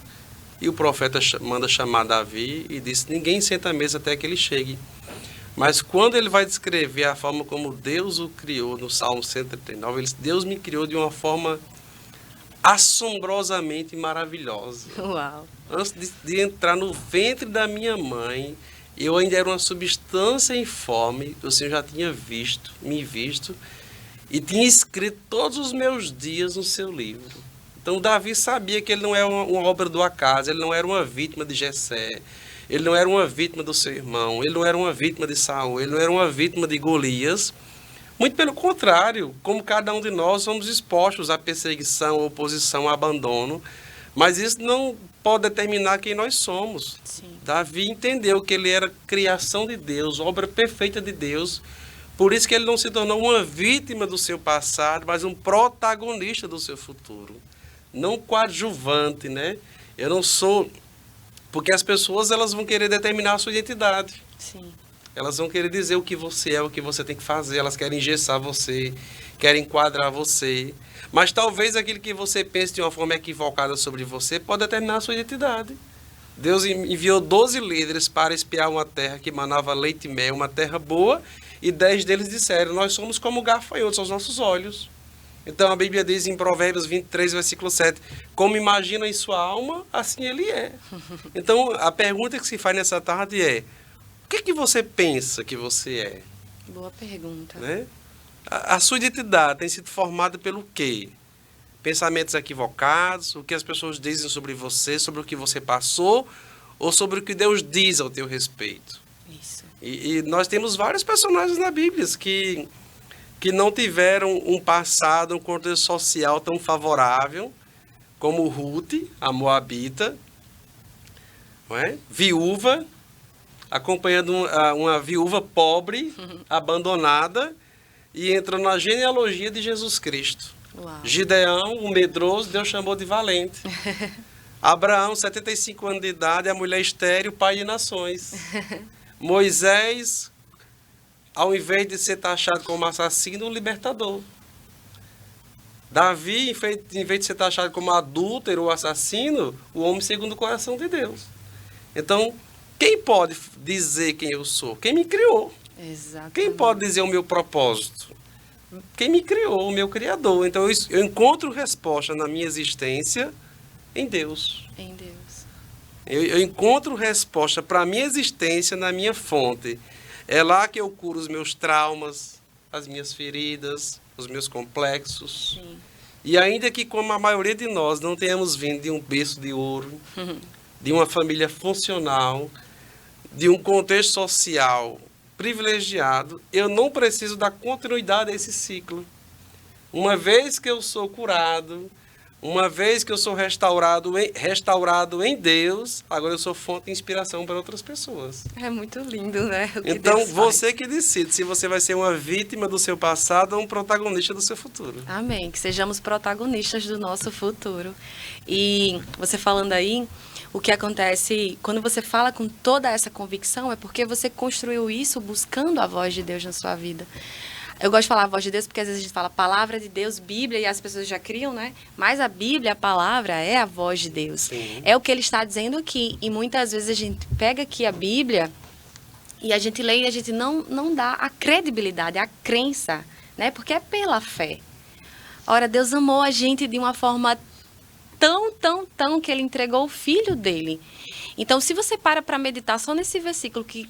E o profeta manda chamar Davi e disse, ninguém senta à mesa até que ele chegue. Mas quando ele vai descrever a forma como Deus o criou, no Salmo 139, ele diz, Deus me criou de uma forma assombrosamente maravilhosa. Uau. Antes de entrar no ventre da minha mãe, eu ainda era uma substância informe, o Senhor já tinha me visto, e tinha escrito todos os meus dias no seu livro. Então Davi sabia que ele não era uma obra do acaso, ele não era uma vítima de Jessé, ele não era uma vítima do seu irmão, ele não era uma vítima de Saul, ele não era uma vítima de Golias. Muito pelo contrário, como cada um de nós somos expostos à perseguição, à oposição, ao abandono, Mas isso não pode determinar quem nós somos. Sim. Davi entendeu que ele era criação de Deus, obra perfeita de Deus. Por isso que ele não se tornou uma vítima do seu passado, mas um protagonista do seu futuro. Não coadjuvante, né? Eu não sou... Porque as pessoas, elas vão querer determinar a sua identidade. Sim. Elas vão querer dizer o que você é, o que você tem que fazer. Elas querem engessar você, querem enquadrar você. Mas talvez aquilo que você pense de uma forma equivocada sobre você pode determinar a sua identidade. Deus enviou 12 líderes para espiar uma terra que manava leite e mel, uma terra boa, e 10 deles disseram, nós somos como gafanhotos aos nossos olhos. Então a Bíblia diz em Provérbios 23, versículo 7, como imagina em sua alma, assim ele é. Então a pergunta que se faz nessa tarde é, o que você pensa que você é? Boa pergunta. Né? A sua identidade tem sido formada pelo quê? Pensamentos equivocados, o que as pessoas dizem sobre você, sobre o que você passou, ou sobre o que Deus diz ao teu respeito? Isso. E nós temos vários personagens na Bíblia que não tiveram um passado, um contexto social tão favorável, como Ruth, a Moabita, não é? Viúva, acompanhando uma viúva pobre, abandonada, e entrou na genealogia de Jesus Cristo. Uau. Gideão, o medroso, Deus chamou de valente. Abraão, 75 anos de idade, a mulher estéril, pai de nações. Moisés, ao invés de ser taxado como assassino, um libertador. Davi, em vez de ser taxado como adúltero ou assassino, o homem segundo o coração de Deus. Então, quem pode dizer quem eu sou? Quem me criou. Exatamente. Quem pode dizer o meu propósito? Quem me criou, o meu Criador. Então, eu encontro resposta na minha existência em Deus. Em Deus. Eu encontro resposta para a minha existência na minha fonte. É lá que eu curo os meus traumas, as minhas feridas, os meus complexos. Sim. E ainda que, como a maioria de nós, não tenhamos vindo de um berço de ouro, de uma família funcional, de um contexto social privilegiado, eu não preciso dar continuidade a esse ciclo. Uma vez que eu sou curado, uma vez que eu sou restaurado em Deus, agora eu sou fonte de inspiração para outras pessoas. É muito lindo, né? O que Então, Deus você faz. que decide se você vai ser uma vítima do seu passado ou um protagonista do seu futuro. Amém. Que sejamos protagonistas do nosso futuro. E você falando aí, o que acontece quando você fala com toda essa convicção é porque você construiu isso buscando a voz de Deus na sua vida. Eu gosto de falar a voz de Deus porque às vezes a gente fala palavra de Deus, Bíblia, e as pessoas já criam, né? Mas a Bíblia, a palavra, é a voz de Deus. Sim. É o que ele está dizendo aqui. E muitas vezes a gente pega aqui a Bíblia e a gente lê e a gente não dá a credibilidade, a crença, né? Porque é pela fé. Ora, Deus amou a gente de uma forma tão que ele entregou o filho dele. Então, se você para meditar só nesse versículo que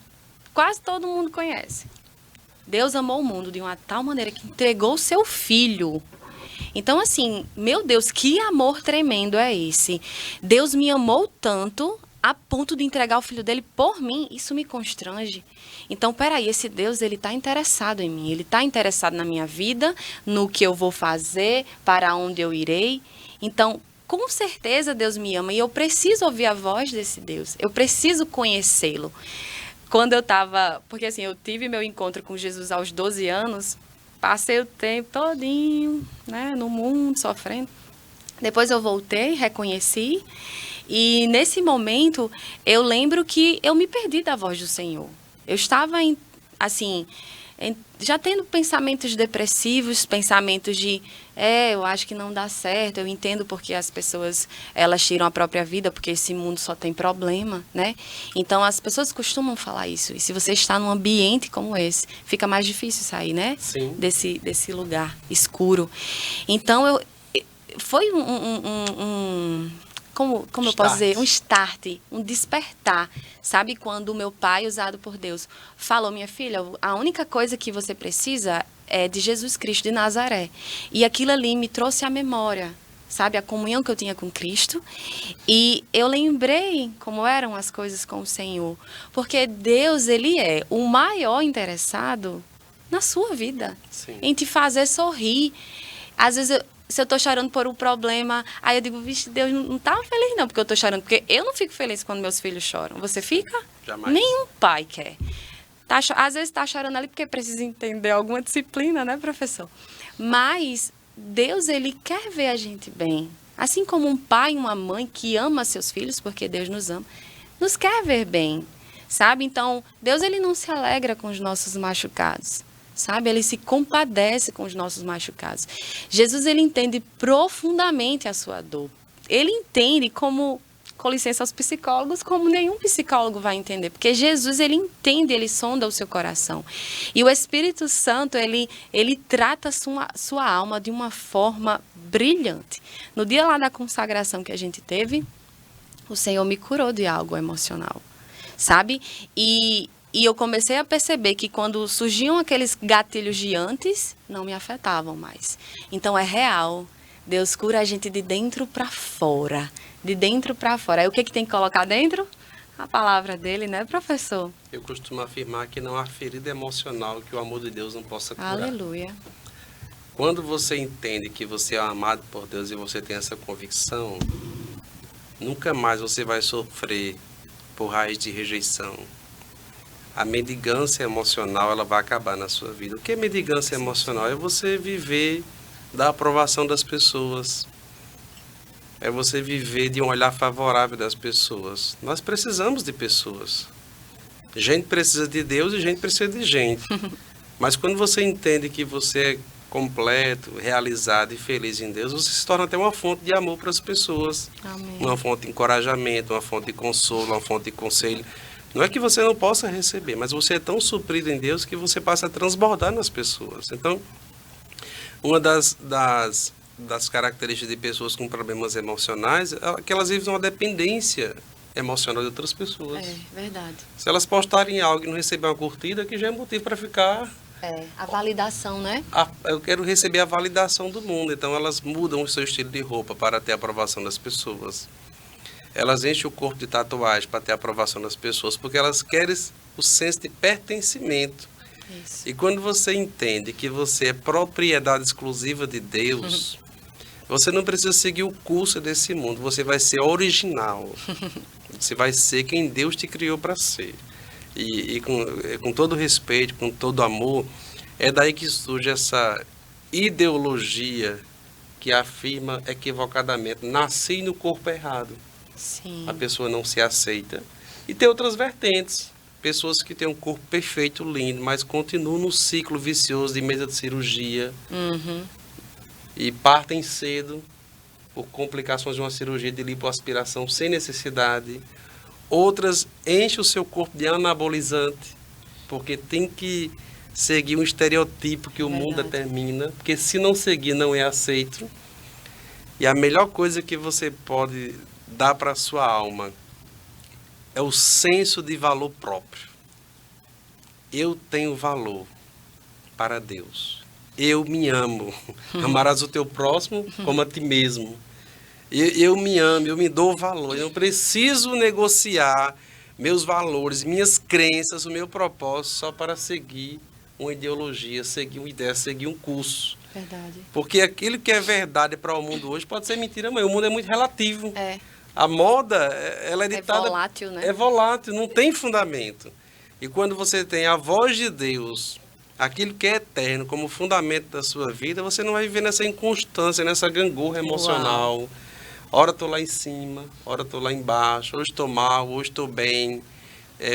quase todo mundo conhece. Deus amou o mundo de uma tal maneira que entregou o seu filho. Então, assim, meu Deus, que amor tremendo é esse? Deus me amou tanto a ponto de entregar o filho dele por mim. Isso me constrange. Então, peraí, esse Deus, ele está interessado em mim. Ele está interessado na minha vida, no que eu vou fazer, para onde eu irei. Então, com certeza Deus me ama e eu preciso ouvir a voz desse Deus. Eu preciso conhecê-lo. Quando eu estava... Porque assim, eu tive meu encontro com Jesus aos 12 anos, passei o tempo todinho, né, no mundo, sofrendo. Depois eu voltei, reconheci, e nesse momento eu lembro que eu me perdi da voz do Senhor. Eu estava, já tendo pensamentos depressivos, pensamentos de, eu acho que não dá certo, eu entendo porque as pessoas, elas tiram a própria vida, porque esse mundo só tem problema, né? Então, as pessoas costumam falar isso, e se você está num ambiente como esse, fica mais difícil sair, né? Sim. Desse lugar escuro. Então, foi como eu posso dizer, um start, um despertar. Sabe quando o meu pai, usado por Deus, falou, minha filha, a única coisa que você precisa é de Jesus Cristo de Nazaré. E aquilo ali me trouxe à memória, sabe, a comunhão que eu tinha com Cristo. E eu lembrei como eram as coisas com o Senhor. Porque Deus, ele é o maior interessado na sua vida. Sim. Em te fazer sorrir. Às vezes se eu tô chorando por um problema, aí eu digo, vixe, Deus não tá feliz não, porque eu tô chorando. Porque eu não fico feliz quando meus filhos choram. Você fica? Jamais. Nenhum pai quer. Às vezes tá chorando ali porque precisa entender alguma disciplina, né, professor? Mas Deus, ele quer ver a gente bem. Assim como um pai e uma mãe que ama seus filhos, porque Deus nos ama, nos quer ver bem, sabe? Então, Deus, ele não se alegra com os nossos machucados, sabe? Ele se compadece com os nossos machucados. Jesus, ele entende profundamente a sua dor. Ele entende como, com licença aos psicólogos, como nenhum psicólogo vai entender. Porque Jesus, ele entende, ele sonda o seu coração. E o Espírito Santo, ele trata a sua alma de uma forma brilhante. No dia lá da consagração que a gente teve, o Senhor me curou de algo emocional, sabe? E eu comecei a perceber que quando surgiam aqueles gatilhos de antes, não me afetavam mais. Então é real. Deus cura a gente de dentro para fora. De dentro para fora. Aí o que tem que colocar dentro? A palavra dele, né, professor? Eu costumo afirmar que não há ferida emocional que o amor de Deus não possa curar. Aleluia. Quando você entende que você é amado por Deus e você tem essa convicção, nunca mais você vai sofrer por raiz de rejeição. A mendigância emocional, ela vai acabar na sua vida. O que é mendigância emocional? É você viver da aprovação das pessoas. É você viver de um olhar favorável das pessoas. Nós precisamos de pessoas. Gente precisa de Deus e gente precisa de gente. Mas quando você entende que você é completo, realizado e feliz em Deus, você se torna até uma fonte de amor para as pessoas. Amém. Uma fonte de encorajamento, uma fonte de consolo, uma fonte de conselho. Não é que você não possa receber, mas você é tão suprido em Deus que você passa a transbordar nas pessoas. Então, uma das características de pessoas com problemas emocionais é que elas vivem uma dependência emocional de outras pessoas. É, verdade. Se elas postarem algo e não receber uma curtida, que já é motivo para ficar... A validação, né? Eu quero receber a validação do mundo. Então, elas mudam o seu estilo de roupa para ter a aprovação das pessoas. Elas enchem o corpo de tatuagem para ter a aprovação das pessoas, porque elas querem o senso de pertencimento. Isso. E quando você entende que você é propriedade exclusiva de Deus, você não precisa seguir o curso desse mundo, você vai ser original. Você vai ser quem Deus te criou para ser. E com todo respeito, com todo amor, é daí que surge essa ideologia que afirma equivocadamente: nasci no corpo errado. Sim. A pessoa não se aceita. E tem outras vertentes. Pessoas que têm um corpo perfeito, lindo, mas continuam no ciclo vicioso de mesa de cirurgia. E partem cedo por complicações de uma cirurgia de lipoaspiração sem necessidade. Outras enchem o seu corpo de anabolizante, porque tem que seguir um estereotipo que o mundo determina, porque se não seguir não é aceito. E a melhor coisa que você pode dar para a sua alma é o senso de valor próprio. Eu tenho valor para Deus. Eu me amo. Amarás o teu próximo como a ti mesmo. Eu me amo, eu me dou valor. Eu não preciso negociar meus valores, minhas crenças, o meu propósito só para seguir uma ideologia, seguir uma ideia, seguir um curso. Verdade. Porque aquilo que é verdade para o mundo hoje pode ser mentira, mas o mundo é muito relativo. É. A moda, ela é ditada... É volátil, né? É volátil, não tem fundamento. E quando você tem a voz de Deus, aquilo que é eterno, como fundamento da sua vida, você não vai viver nessa inconstância, nessa gangorra emocional. Uau. Ora estou lá em cima, ora estou lá embaixo, hoje estou mal, hoje estou bem.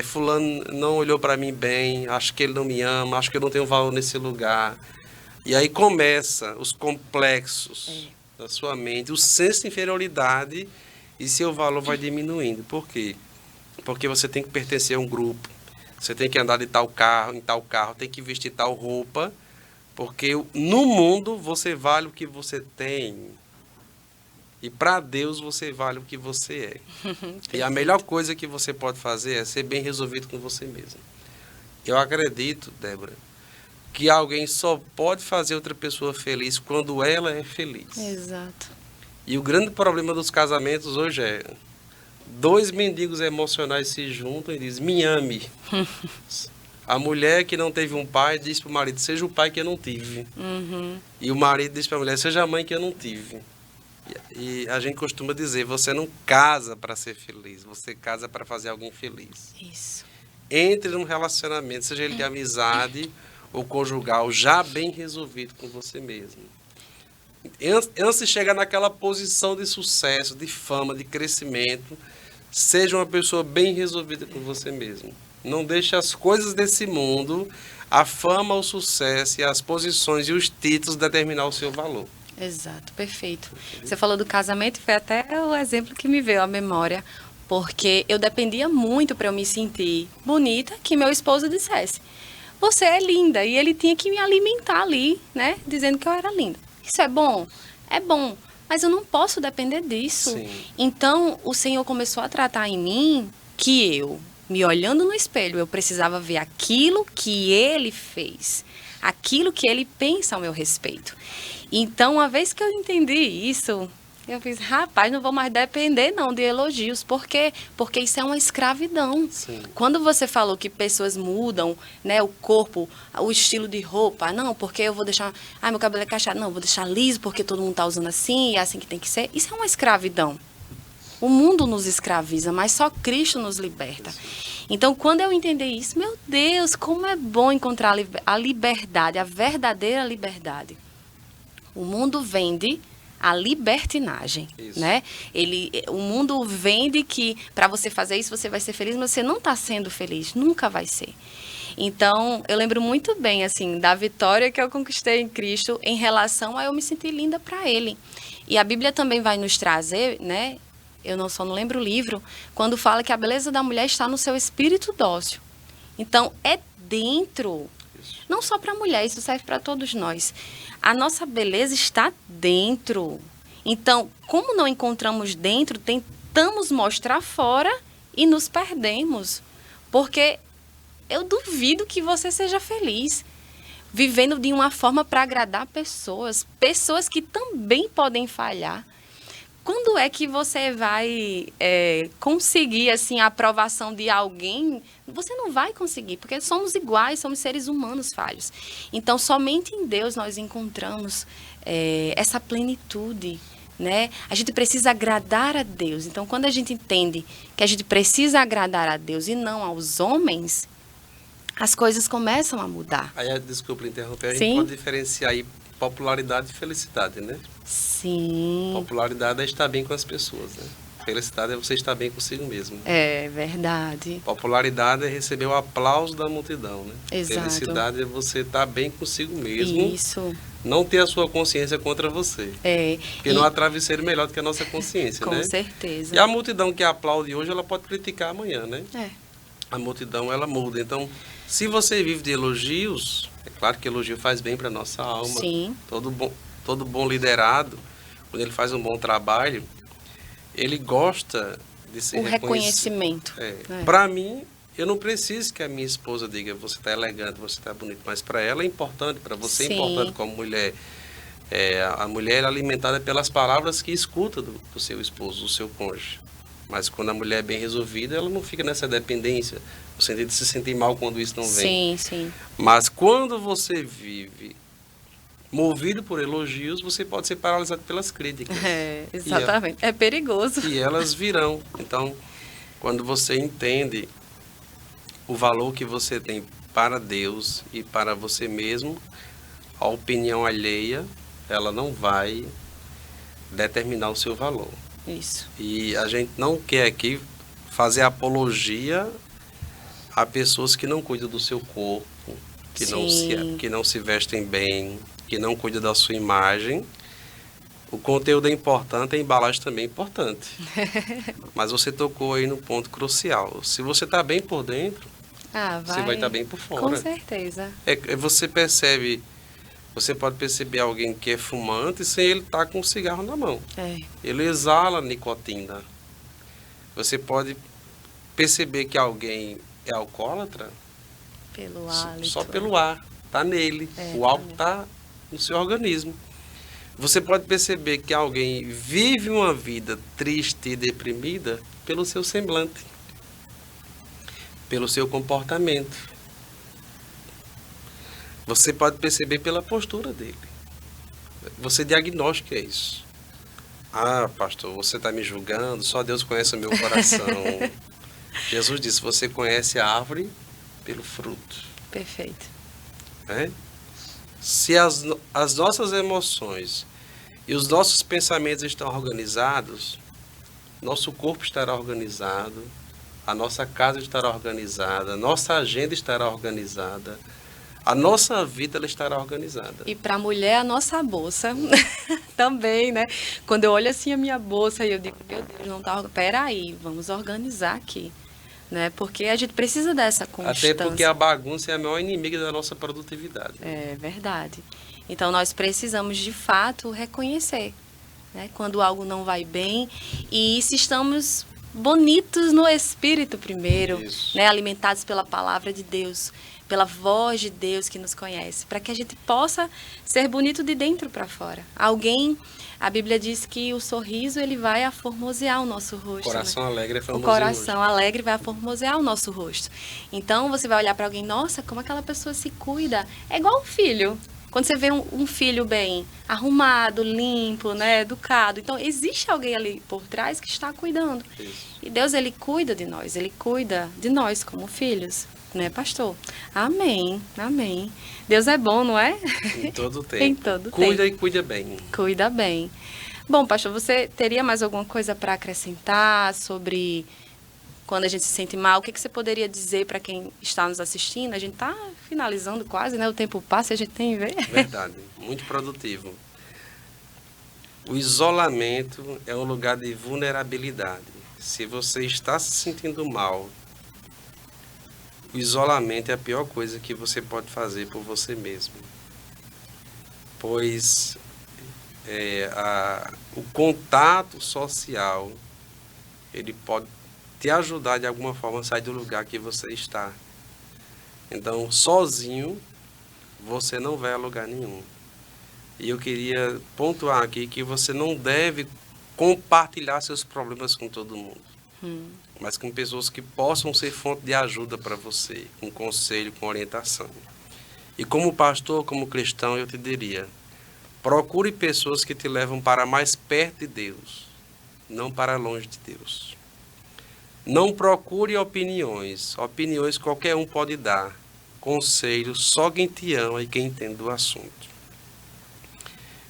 Fulano não olhou para mim bem, acho que ele não me ama, acho que eu não tenho valor nesse lugar. E aí começa os complexos da sua mente, o senso de inferioridade, e seu valor vai diminuindo. Por quê? Porque você tem que pertencer a um grupo, você tem que andar de tal carro, em tal carro, tem que vestir tal roupa, porque no mundo você vale o que você tem. E para Deus você vale o que você é. E a melhor coisa que você pode fazer é ser bem resolvido com você mesmo. Eu acredito, Débora, que alguém só pode fazer outra pessoa feliz quando ela é feliz. Exato. E o grande problema dos casamentos hoje é: dois mendigos emocionais se juntam e dizem, me ame. A mulher que não teve um pai diz para o marido, seja o pai que eu não tive. Uhum. E o marido diz para a mulher, seja a mãe que eu não tive. E a gente costuma dizer, você não casa para ser feliz, você casa para fazer alguém feliz. Isso. Entre num relacionamento, seja ele de amizade ou conjugal, já bem resolvido com você mesmo. Antes de chegar naquela posição de sucesso, de fama, de crescimento, seja uma pessoa bem resolvida com você mesmo. Não deixe as coisas desse mundo, a fama, o sucesso e as posições e os títulos determinar o seu valor. Exato, perfeito. Você falou do casamento, foi até o exemplo que me veio à memória, porque eu dependia muito para eu me sentir bonita que meu esposo dissesse, você é linda, e ele tinha que me alimentar ali, né, dizendo que eu era linda. Isso é bom? É bom, mas eu não posso depender disso. Sim. Então, o Senhor começou a tratar em mim que eu, me olhando no espelho, eu precisava ver aquilo que Ele fez, aquilo que Ele pensa ao meu respeito. Então, uma vez que eu entendi isso, eu fiz, rapaz, não vou mais depender não de elogios. Por quê? Porque isso é uma escravidão. Sim. Quando você falou que pessoas mudam, né, o corpo, o estilo de roupa, não, porque eu vou deixar, meu cabelo é cacheado, não, vou deixar liso porque todo mundo tá usando assim, e é assim que tem que ser. Isso é uma escravidão. O mundo nos escraviza, mas só Cristo nos liberta. Então, quando eu entendi isso, meu Deus, como é bom encontrar a liberdade, a verdadeira liberdade. O mundo vende a libertinagem, Isso. né? O mundo vende que para você fazer isso você vai ser feliz, mas você não está sendo feliz, nunca vai ser. Então, eu lembro muito bem, assim, da vitória que eu conquistei em Cristo em relação a eu me sentir linda para Ele. E a Bíblia também vai nos trazer, né? Eu não lembro o livro, quando fala que a beleza da mulher está no seu espírito dócil. Então, é dentro. Não só para a mulher, isso serve para todos nós. A nossa beleza está dentro. Então, como não encontramos dentro, tentamos mostrar fora e nos perdemos. Porque eu duvido que você seja feliz vivendo de uma forma para agradar pessoas que também podem falhar. Quando é que você vai conseguir assim, a aprovação de alguém? Você não vai conseguir, porque somos iguais, somos seres humanos falhos. Então, somente em Deus nós encontramos essa plenitude, né? A gente precisa agradar a Deus. Então, quando a gente entende que a gente precisa agradar a Deus e não aos homens, as coisas começam a mudar. Aí, desculpa interromper, a Sim. gente pode diferenciar aí popularidade e felicidade, né? Sim. Popularidade é estar bem com as pessoas, né? Felicidade é você estar bem consigo mesmo. É verdade. Popularidade é receber o aplauso da multidão, né? Exato. Felicidade é você estar bem consigo mesmo. Isso. Não ter a sua consciência contra você. Porque não há travesseiro melhor do que a nossa consciência, com né? certeza. E a multidão que aplaude hoje, ela pode criticar amanhã, né? A multidão, ela muda. Então, se você vive de elogios, é claro que elogio faz bem para nossa alma. Sim. Todo bom liderado, quando ele faz um bom trabalho, ele gosta de ser reconhecimento. Para mim, eu não preciso que a minha esposa diga, você está elegante, você está bonito, mas para ela é importante, para você é importante como mulher. A mulher é alimentada pelas palavras que escuta do seu esposo, do seu cônjuge. Mas quando a mulher é bem resolvida, ela não fica nessa dependência, no sentido de se sentir mal quando isso não vem. Sim, sim. Mas quando você vive movido por elogios, você pode ser paralisado pelas críticas. Exatamente. É perigoso. E elas virão. Então, quando você entende o valor que você tem para Deus e para você mesmo, a opinião alheia, ela não vai determinar o seu valor. Isso. E a gente não quer aqui fazer apologia a pessoas que não cuidam do seu corpo, que não se vestem bem, que não cuidam da sua imagem. O conteúdo é importante, a embalagem também é importante. Mas você tocou aí no ponto crucial. Se você está bem por dentro, você vai estar bem por fora. Com certeza. Você percebe... Você pode perceber alguém que é fumante sem ele estar com um cigarro na mão. Ele exala nicotina. Você pode perceber que alguém é alcoólatra pelo hálito. Só pelo ar. Está nele. O álcool está no seu organismo. Você pode perceber que alguém vive uma vida triste e deprimida pelo seu semblante, pelo seu comportamento. Você pode perceber pela postura dele. Você diagnostica isso. Ah, pastor, você está me julgando, só Deus conhece o meu coração. Jesus disse, você conhece a árvore pelo fruto. Perfeito. Né? Se as nossas emoções e os nossos pensamentos estão organizados, nosso corpo estará organizado, a nossa casa estará organizada, a nossa agenda estará organizada, a nossa vida ela estará organizada. E para a mulher, a nossa bolsa também, né? Quando eu olho assim a minha bolsa e eu digo, meu Deus, não tá... Peraí, vamos organizar aqui, né? Porque a gente precisa dessa constância. Até porque a bagunça é a maior inimiga da nossa produtividade. É verdade. Então, nós precisamos, de fato, reconhecer, né? Quando algo não vai bem e se estamos bonitos no espírito primeiro, né? Alimentados pela palavra de Deus, pela voz de Deus que nos conhece, para que a gente possa ser bonito de dentro para fora. A Bíblia diz que o sorriso ele vai aformosear o nosso rosto. O coração, né? Alegre é formosear o coração alegre vai aformosear o nosso rosto. Então você vai olhar para alguém, nossa, como aquela pessoa se cuida. É igual um filho. Quando você vê um filho bem arrumado, limpo, né, educado, então existe alguém ali por trás que está cuidando. Isso. E Deus, ele cuida de nós, ele cuida de nós como filhos, né, pastor? Amém, amém. Deus é bom, não é? Em todo tempo. Em todo Cuida tempo. e cuida bem. Cuida bem. Bom, pastor, você teria mais alguma coisa para acrescentar sobre quando a gente se sente mal? O que você poderia dizer para quem está nos assistindo? A gente está finalizando quase, né? O tempo passa e a gente tem que ver. Verdade, muito produtivo. O isolamento é um lugar de vulnerabilidade. Se você está se sentindo mal, o isolamento é a pior coisa que você pode fazer por você mesmo. Pois o contato social, ele pode te ajudar de alguma forma a sair do lugar que você está. Então, sozinho, você não vai a lugar nenhum. E eu queria pontuar aqui que você não deve compartilhar seus problemas com todo mundo. Mas com pessoas que possam ser fonte de ajuda para você, com conselho, com orientação. E como pastor, como cristão, eu te diria, procure pessoas que te levam para mais perto de Deus, não para longe de Deus. Não procure opiniões. Opiniões qualquer um pode dar. Conselhos só quem te ama e quem entende do assunto.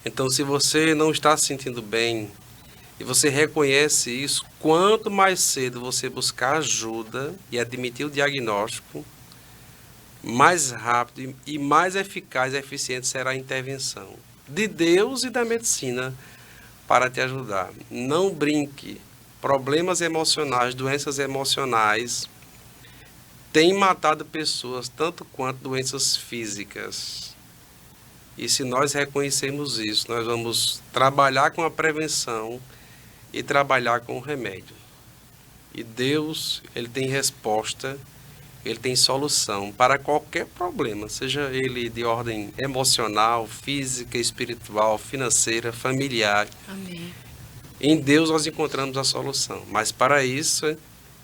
Então, se você não está se sentindo bem e você reconhece isso, quanto mais cedo você buscar ajuda e admitir o diagnóstico, mais rápido e mais eficaz e eficiente será a intervenção de Deus e da medicina para te ajudar. Não brinque. Problemas emocionais, doenças emocionais têm matado pessoas tanto quanto doenças físicas. E se nós reconhecermos isso, nós vamos trabalhar com a prevenção e trabalhar com o remédio. E Deus, ele tem resposta, ele tem solução para qualquer problema, seja ele de ordem emocional, física, espiritual, financeira, familiar. Amém. Em Deus nós encontramos a solução, mas para isso,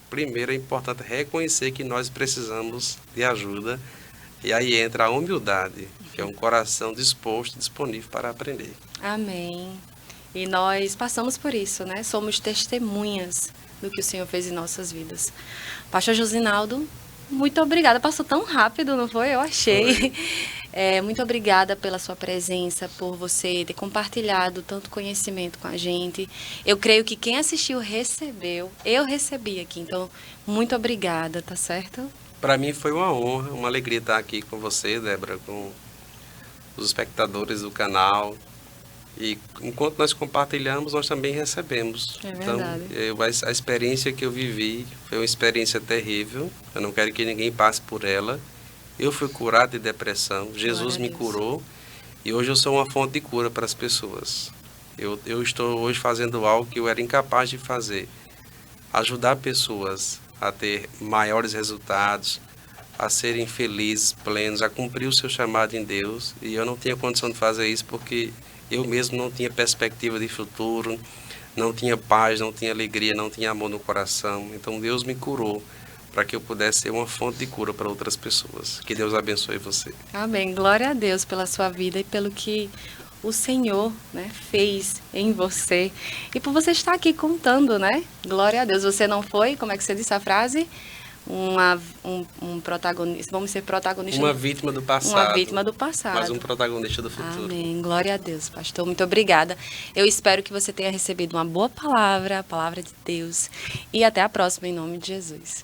primeiro é importante reconhecer que nós precisamos de ajuda, e aí entra a humildade, que é um coração disposto, disponível para aprender. Amém. E nós passamos por isso, né? Somos testemunhas do que o Senhor fez em nossas vidas. Pastor Josinaldo, muito obrigada. Passou tão rápido, não foi? Eu achei. Muito obrigada pela sua presença, por você ter compartilhado tanto conhecimento com a gente. Eu creio que quem assistiu recebeu. Eu recebi aqui, então muito obrigada, tá certo? Para mim foi uma honra, uma alegria estar aqui com você, Débora, com os espectadores do canal. E enquanto nós compartilhamos, nós também recebemos. É verdade. Então, a experiência que eu vivi foi uma experiência terrível. Eu não quero que ninguém passe por ela. Eu fui curado de depressão. Jesus me curou. E hoje eu sou uma fonte de cura para as pessoas. Eu estou hoje fazendo algo que eu era incapaz de fazer. Ajudar pessoas a ter maiores resultados, a serem felizes, plenos, a cumprir o seu chamado em Deus. E eu não tinha condição de fazer isso porque eu mesmo não tinha perspectiva de futuro, não tinha paz, não tinha alegria, não tinha amor no coração. Então Deus me curou para que eu pudesse ser uma fonte de cura para outras pessoas. Que Deus abençoe você. Amém. Glória a Deus pela sua vida e pelo que o Senhor, né, fez em você. E por você estar aqui contando, né? Glória a Deus. Você não foi, como é que você disse a frase? Um protagonista, vamos ser protagonistas. Uma vítima do passado. Uma vítima do passado. Mas um protagonista do futuro. Amém. Glória a Deus, pastor. Muito obrigada. Eu espero que você tenha recebido uma boa palavra, a palavra de Deus. E até a próxima, em nome de Jesus.